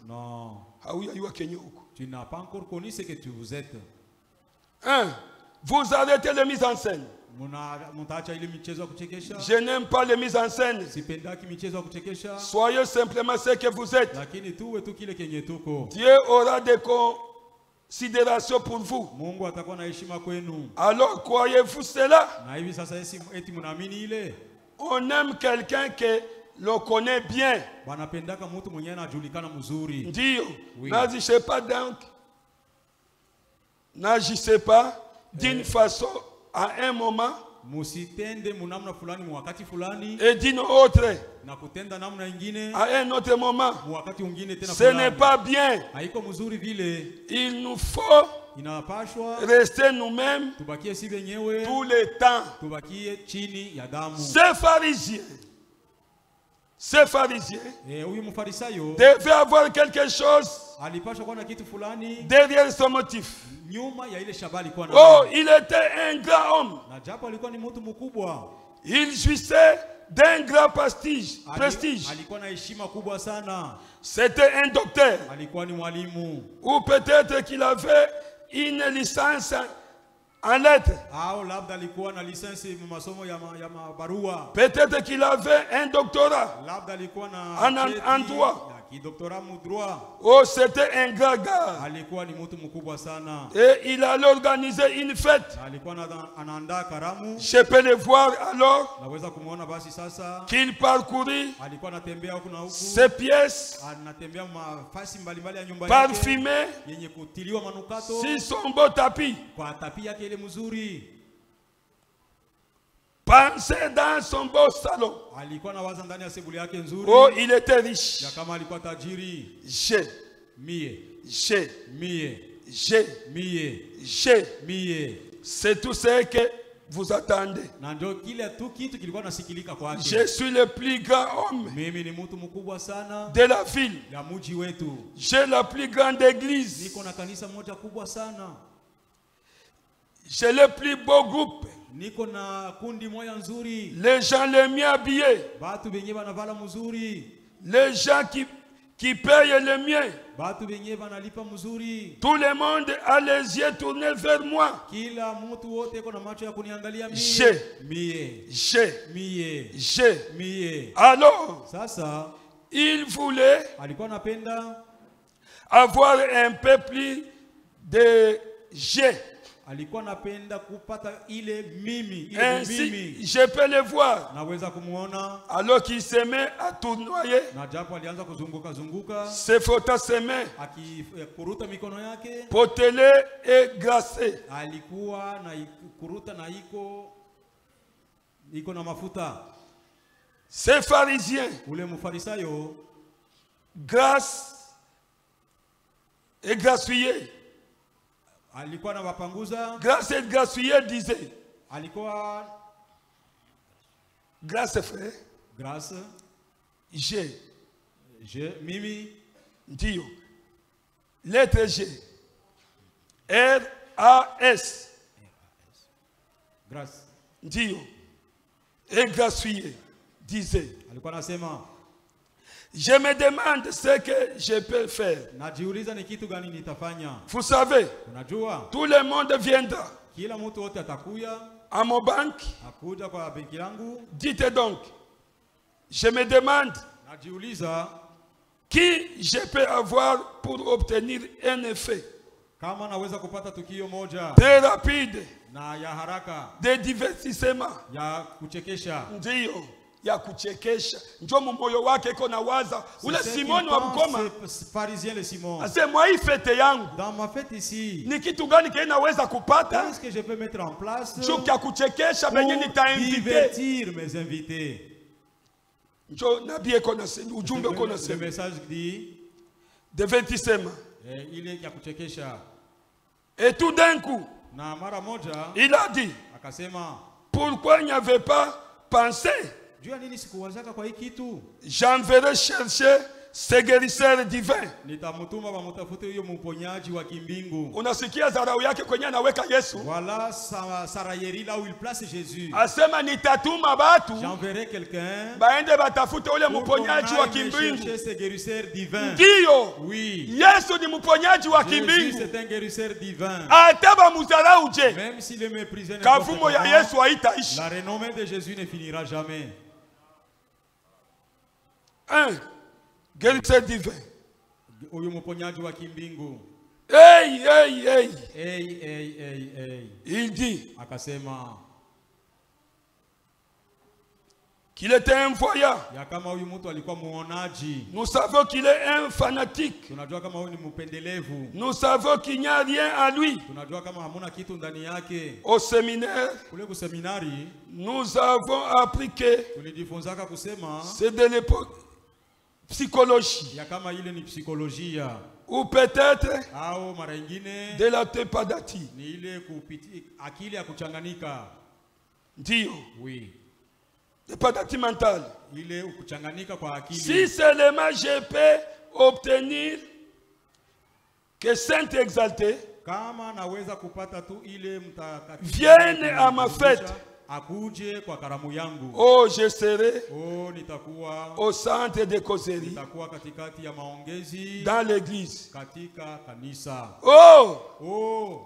non. Tu n'as pas encore connu ce que tu vous êtes. Vous arrêtez les mises en scène. Je n'aime pas les mises en scène. Soyez simplement ce que vous êtes. Dieu aura des considérations pour vous. Alors croyez-vous cela? On aime quelqu'un que l'on connaît bien. Dieu, n'agissez pas d'une façon à un moment et d'une autre à un autre moment. Ce n'est pas bien. Il nous faut rester nous-mêmes tout le temps. Ces pharisiens devaient avoir quelque chose derrière son motif. Oh, il était un grand homme. Il jouissait d'un grand prestige. C'était un docteur. Ou peut-être qu'il avait une licence en lettres. Peut-être qu'il avait un doctorat en droit. Oh, c'était un gaga. Et il allait organiser une fête. Je peux le voir alors qu'il parcourit ces pièces parfumées sur son beau tapis. Pensez dans son beau salon. Oh, il était riche. C'est tout ce que vous attendez. Je suis le plus grand homme de la ville. J'ai la plus grande église. J'ai le plus beau groupe. Les gens les mieux habillés. Les gens qui payent le mieux. Tout le monde a les yeux tournés vers moi. Alors, il voulait avoir un peu plus de jet. Ainsi, je peux le voir. Alors qu'il se met à tournoyer, ses photos se met potelé et glacé. Ces pharisiens, grâce et grassouillés, grâce et grassouillé disait. Grâce frère. Grâce. G. Mimi. Dio. Lettre G. R-A-S. Grâce. Dio. Et grassouillé disait. Je me demande ce que je peux faire. Vous savez, tout le monde viendra à mon banque. Dites donc, je me demande qui je peux avoir pour obtenir un effet très rapide de divertissement. Ya kuchekesha njo moyo wake iko na waza ule Simoni wa Bukoma ase mwa hii fete yangu ni kitu gani kile naweza kupata juu ya kuchekesha benye nitainvite mes invités. Njo nabii iko na ujumbe uko na sema devait sema ile ya kuchekesha. Et tout d'un coup na mara moja il a dit akasema pourquoi il n'y avait pas pensé. J'enverrai chercher ce guérisseur divin. Unasikia zarau yake kwenye anaweka Yesu. Voilà sarayeri là où il place Jésus. Asema nitatuma batu. J'enverrai quelqu'un. Baende batafute ule mponyaji wa kimbingu. Ce guérisseur divin. Ndio. Oui. Yesu ni mponyaji wa kimbingu. C'est un guérisseur divin. Ataba muzarau je. Même si le méprisé kavumo ya Yesu haitaishi. La renommée de Jésus ne finira jamais. Un guérisseur divin. Hey, hey, hey. Hey, hey, hey, hey. Il dit akasema qu'il était un voyant. Nous savons qu'il est un fanatique. Nous savons qu'il n'y a rien à lui. Au séminaire, nous avons appris que c'est de l'époque psychologie. Ou peut-être de la tepadatie. Dio. Oui. Tepadatie mentale. Si seulement je peux obtenir que Saint Exalté vienne à ma fête. akuje kwa karamu yangu. Oh, je serai nitakuwa au centre de causerie, nitakuwa katikati ya maongezi dans l'église. Katika kanisa.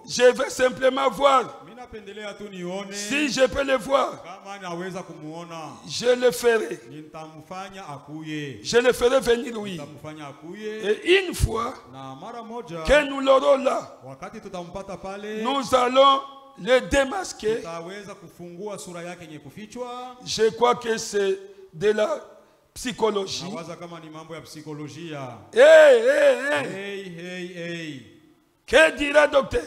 Je vais simplement voir. Minapendelea tu nione. Si je peux le voir, kama naweza kumuona, je le ferai. Nitamfanya akuye. Je le ferai venir, oui. Nitamfanya akuye. Et une fois na mara moja que nous l'aurons là, wakati tutampata pale, nous allons le démasquer. Tutaweza kufungua sura yake yenye kufichwa. Je crois que c'est de la psychologie. Nawaza kama ni mambo ya psikolojia. Hey. Que dira docteur?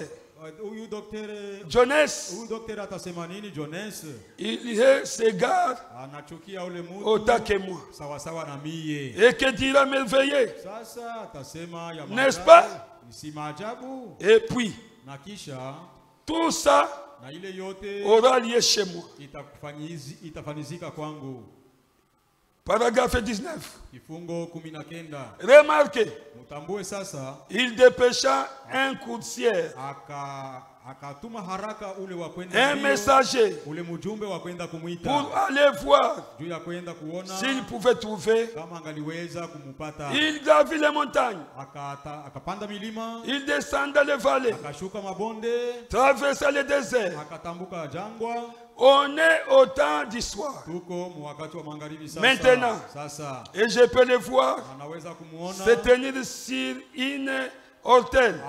Huyu docteur Jones. Huyu docteur atasema nini Jones? Il s'égare anachukia ule mtu autant que moi. Sawa sawa na mie. Et que dira Merveilleux? Sasa atasema ya n'est-ce pas? Si maajabu. Et puis na kisha tout ça na ile yote aura lieu chez moi. Itafanyizika kwangu. Paragraphe 19. Kifungo 19. Remarquez. Mutambue sasa. Il dépêcha un coursier. Akatuma haraka ule wa kwenda un messager. Ule mjumbe wa kwenda kumuita. Pour aller voir. Juu ya kwenda kuona. S'il pouvait trouver. Kama angaliweza kumupata. Il gravit les montagnes. Akapanda milima. Il descendait les vallées. Akashuka mabonde. Traversa le désert. Akatambuka jangwa. On est au temps du soir. Maintenant, et je peux le voir se tenir sur une autel,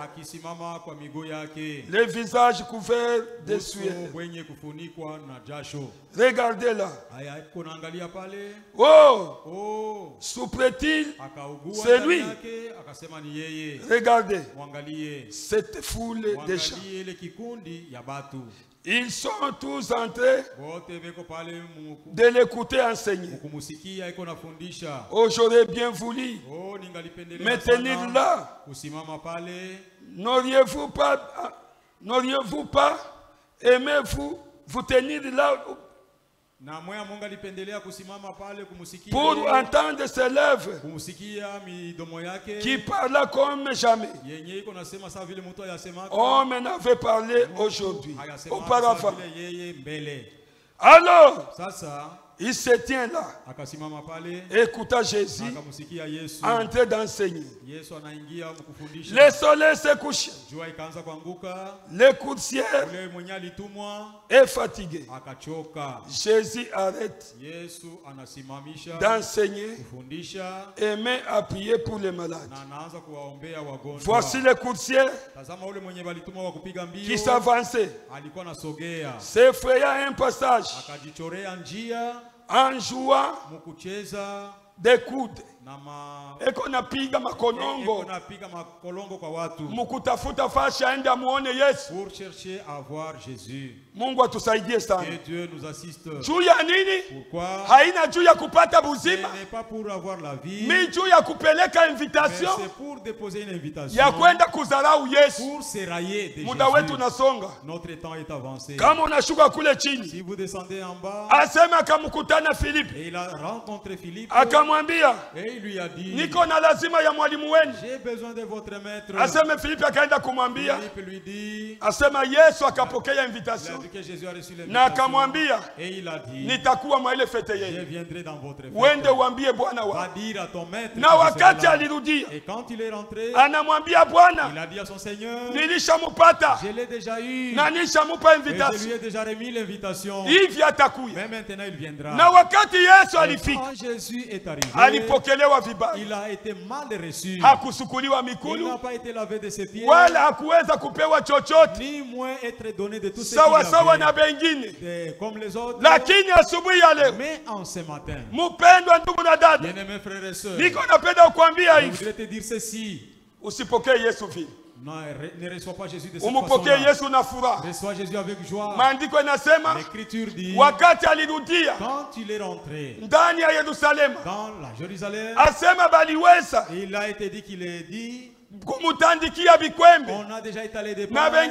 le visage couvert de sueur. Regardez là. Oh, souffre-t-il? C'est lui. Regardez cette foule de gens. Ils sont tous en train de l'écouter enseigner. Oh, j'aurais bien voulu me tenir là. N'auriez-vous pas aimé vous tenir là pour entendre ses lèvres qui parlent comme jamais? Homme n'avait parlé aujourd'hui, auparavant. Alors, il se tient là, écouta Jésus en train d'enseigner. Le soleil s'est couché. Le coursier est fatigué. Jésus arrête d'enseigner et met à prier pour les malades. Voici le coursier qui s'avançait, s'effraya un passage en jouant des coudes. Eko napiga makolongo mukutafuta fasha aende amuone Yesu. Pour chercher à voir Jésus. Mungu atusaidie sana. Que Dieu nous assiste. Juu ya nini? Pourquoi? Haina juu ya kupata buzima. Ce n'est pas pour avoir la vie. Mi juu ya kupeleka invitation. C'est pour déposer une invitation. Ya kwenda kuzarau Yesu. Pour se railler de Jésus. Muda wetu nasonga. Notre temps est avancé. Kama unashuka kule chini. Si vous descendez en bas. Asema akamkutana Philippe. Et il a rencontré Philippe. Akamwambia. Et il lui a dit. Niko na lazima ya mwalimu wenu. J'ai besoin de votre maître. Asema Philippe akaenda kumwambia. Philippe lui dit. Asema Yesu akapokea invitation. Que Jésus a reçu l'invitation. Na akamwambia. Et il a dit. Nitakuwa mwa ile fete yenu. Je viendrai dans votre fête. Wende uambie Bwana wa. Va dire à ton maître. Na wakati alirudia. Et quand il est rentré. Anamwambia Bwana. Il a dit à son Seigneur. Nilishamupata. Je l'ai déjà eu. Na nishamupa invitation. Et je lui ai déjà remis l'invitation. Hivi atakuya. Mais maintenant il viendra. Na wakati Yesu alifika. Quand Jésus est arrivé. Alipokelewa vibaya. Il a été mal reçu. Hakusukuliwa mikulu. Il n'a pas été lavé de ses pieds. Wala hakuweza kupewa chochote. Ni moins être donné de tout ce qu'il avait. Sawa na bengine. Comme les autres. Lakini asubuhi ya leo. Mais en ce matin. Mpendwa ndugu na dada. Bien-aimés frères et sœurs. Niko napenda kukwambia hivi. Je voudrais te dire ceci. Usipokee Yesu vile. Non, ne reçois pas Jésus de cette façon-là. Yesu na furaha. Reçois Jésus avec joie. Maandiko yanasema l'Écriture dit wakati alirudia quand il est rentré ndani ya Yerusalemu dans la Jérusalem, asema baliweza il a été dit qu'il est dit On a déjà étalé des pains. Et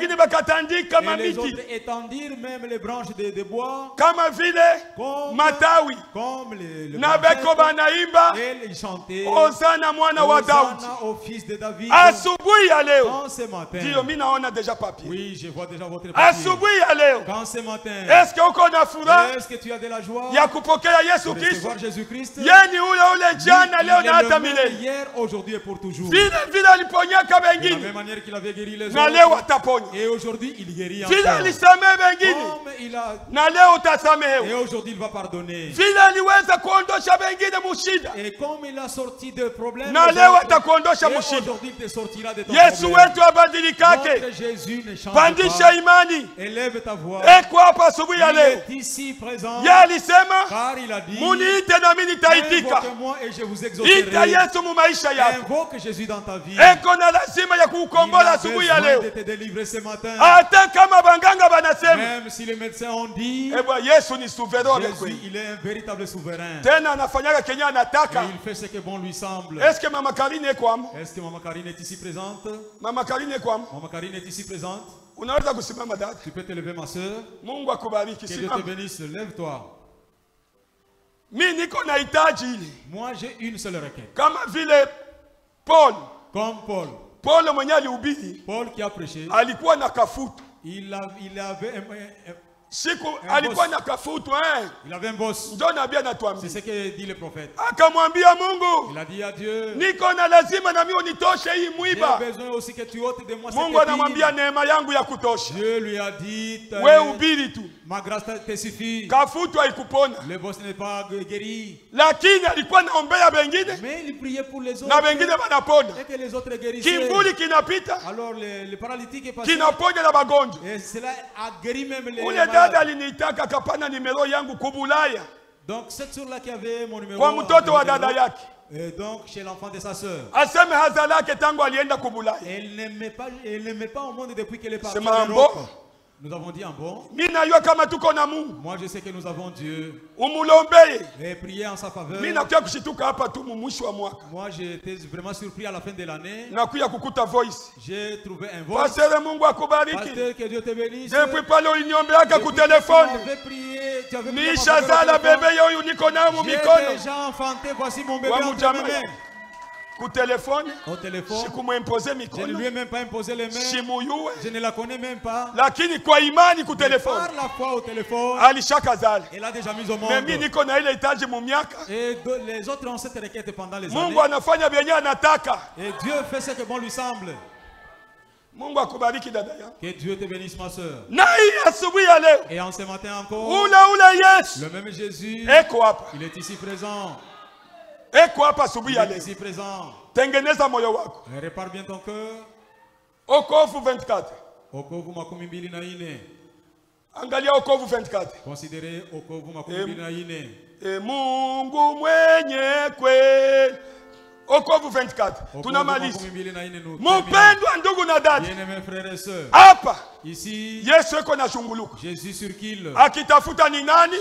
les autres étendirent même les branches de bois. Comme les branchettes. Et ils chantaient Hosanna au fils de David. Quand ce matin. Oui, je vois déjà votre papier. Quand ce matin. Est-ce que tu as de la joie de recevoir Jésus-Christ? Il est le même hier, aujourd'hui et pour toujours. De la même manière qu'il avait guéri les autres. Et aujourd'hui il guérit encore. Comme il a... Et aujourd'hui il va pardonner. Et comme il a sorti de problèmes, aujourd'hui il te sortira de ton problème. Notre Jésus ne change pas. Élève ta voix. Il est ici présent. Car il a dit, invoque-moi et je vous exaucerai. Invoque Jésus dans ta vie. Il a besoin de te délivrer ce matin. Même si les médecins ont dit, Jésus, il est un véritable souverain. Et il fait ce que bon lui semble. Est-ce que Maman Karine est ici présente? Maman Karine est ici présente. Tu peux te lever, ma soeur. Que Dieu te bénisse. Lève-toi. Moi j'ai une seule requête. Comme Paul. Paul qui a prêché. Il avait il avait un boss. C'est ce que dit le prophète. Il a dit à Dieu, j'ai besoin aussi que tu ôtes de moi cette épine. Dieu lui a dit, ma grâce te suffit. Le boss n'est pas guéri. Mais il priait pour les autres. Et que les autres guérissaient. Alors le paralytique est passé. Et cela a guéri même les malades. Donc cette soeur là qui avait mon numéro, et donc chez l'enfant de sa soeur, elle n'aimait pas au monde depuis qu'elle est partie en Europe. Nous avons dit en bon. Moi je sais que nous avons Dieu. Et prier en sa faveur. Moi j'étais vraiment surpris à la fin de l'année. J'ai trouvé un voice. Pasteur, que Dieu te bénisse. Depuis tu avais prié. J'ai déjà enfanté, voici mon bébé entre mes mains. Au téléphone, je ne lui ai même pas imposé les mains. Je ne la connais même pas. Par la foi au téléphone, elle a déjà mis au monde. Et les autres ont cette requête pendant les années. Et Dieu fait ce que bon lui semble. Que Dieu te bénisse, ma soeur. Et en ce matin encore, le même Jésus, il est ici présent. Il est ici présent. Répare bien ton cœur. Okovu 24. Okovu makumi mbili na ine. Angalia Okovu 24. Considérez Okovu makumi mbili na ine. Mungu mwenye kweli. Okovu 24. Tunamaliza. Mpendwa ndugu na dada. Hapa Yesu eko na shunguluka. Akitafuta ni nani?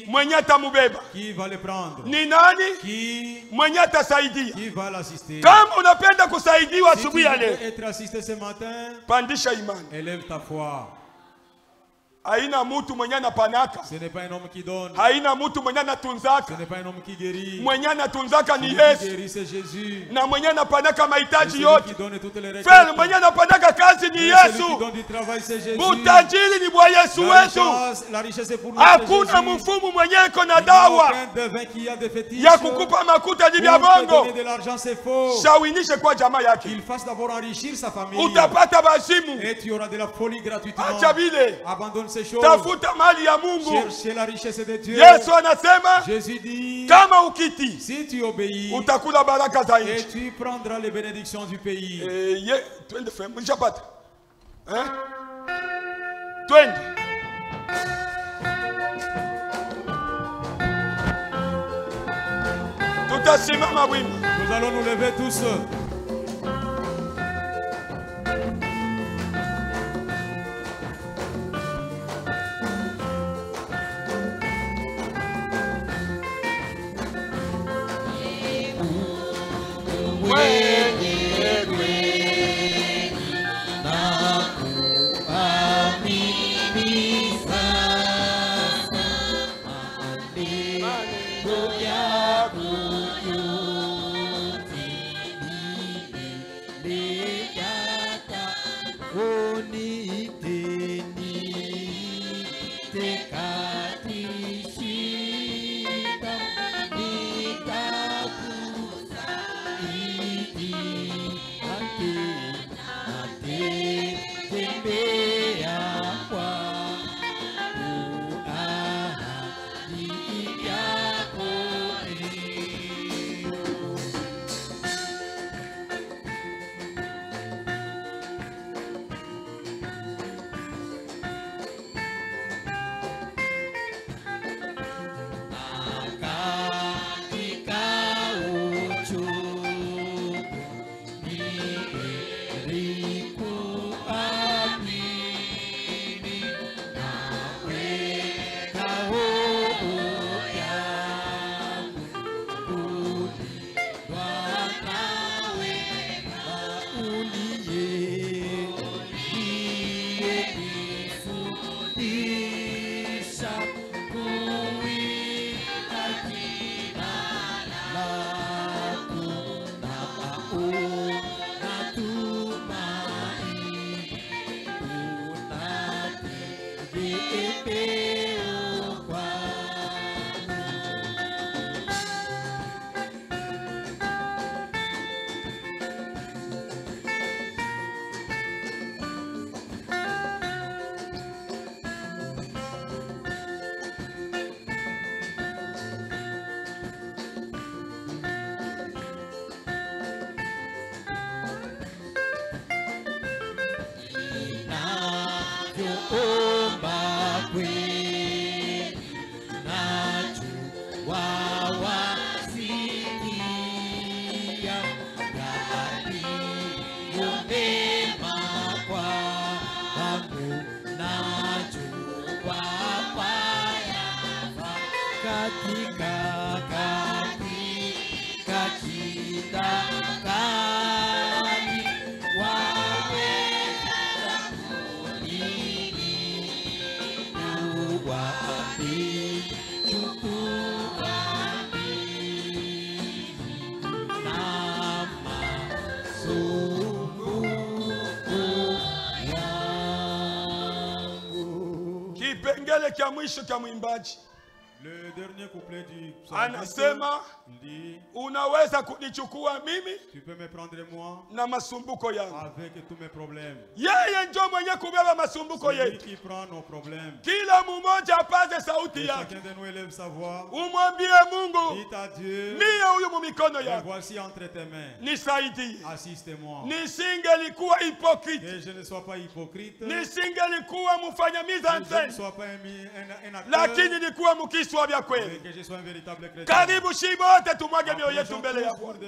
Mwenye atamubeba. Ni nani? Mwenye atasaidia. Kama unapenda kusaidiwa asubuhi ya leo, pandisha imani. Élève ta foi. Haina mtu mwenye anapanaka. Ce n'est pas un homme qui donne. Haina mtu mwenye anatunzaka. Ce n'est pas un homme qui guérit. Mwenye anatunzaka ni Yesu. C'est Jésus. Na mwenye anapanaka mahitaji yote. Frère, mwenye anapanaka kazi ni Yesu. Utajiri ni bwa Yesu wetu. Hakuna mfumu mwenye iko na dawa ya kukupa makuta ni vya bongo. Shawinishe kwa jamaa yake. Utapata bazimu. Acha vile. Tafuta mali ya Mungu. Yesu anasema, kama ukiti, utakula baraka za nchi. Et tu prendras les bénédictions du pays. Twende frère, mnishapata. Twende. Tutasimama wima. Nous allons nous lever tous. Mwenye kweli. Le dernier couplet du anasema, unaweza kunichukua mimi, tu peux me prendre moi, na masumbuko yangu, avec tous mes problèmes. Yeye ndio mwenye kubeba masumbuko yetu. Qui prend nos problèmes. Kila mmoja apaze sauti yake. Chacun de nous élève sa voix. Umwambie Mungu, dites à Dieu, mie huyu mumikono yako, voici entre tes mains. Nisaidie. Assiste-moi. Nisingelikuwa hypocrite. Que je ne sois pas hypocrite. Nisingelikuwa mfanya mise en scène. Je ne sois pas un acteur. Lakini nilikuwa mkiswa vya kweli. Que je sois un véritable chrétien. Karibu shibote tumwage mioyo yetu mbele ya Bwana.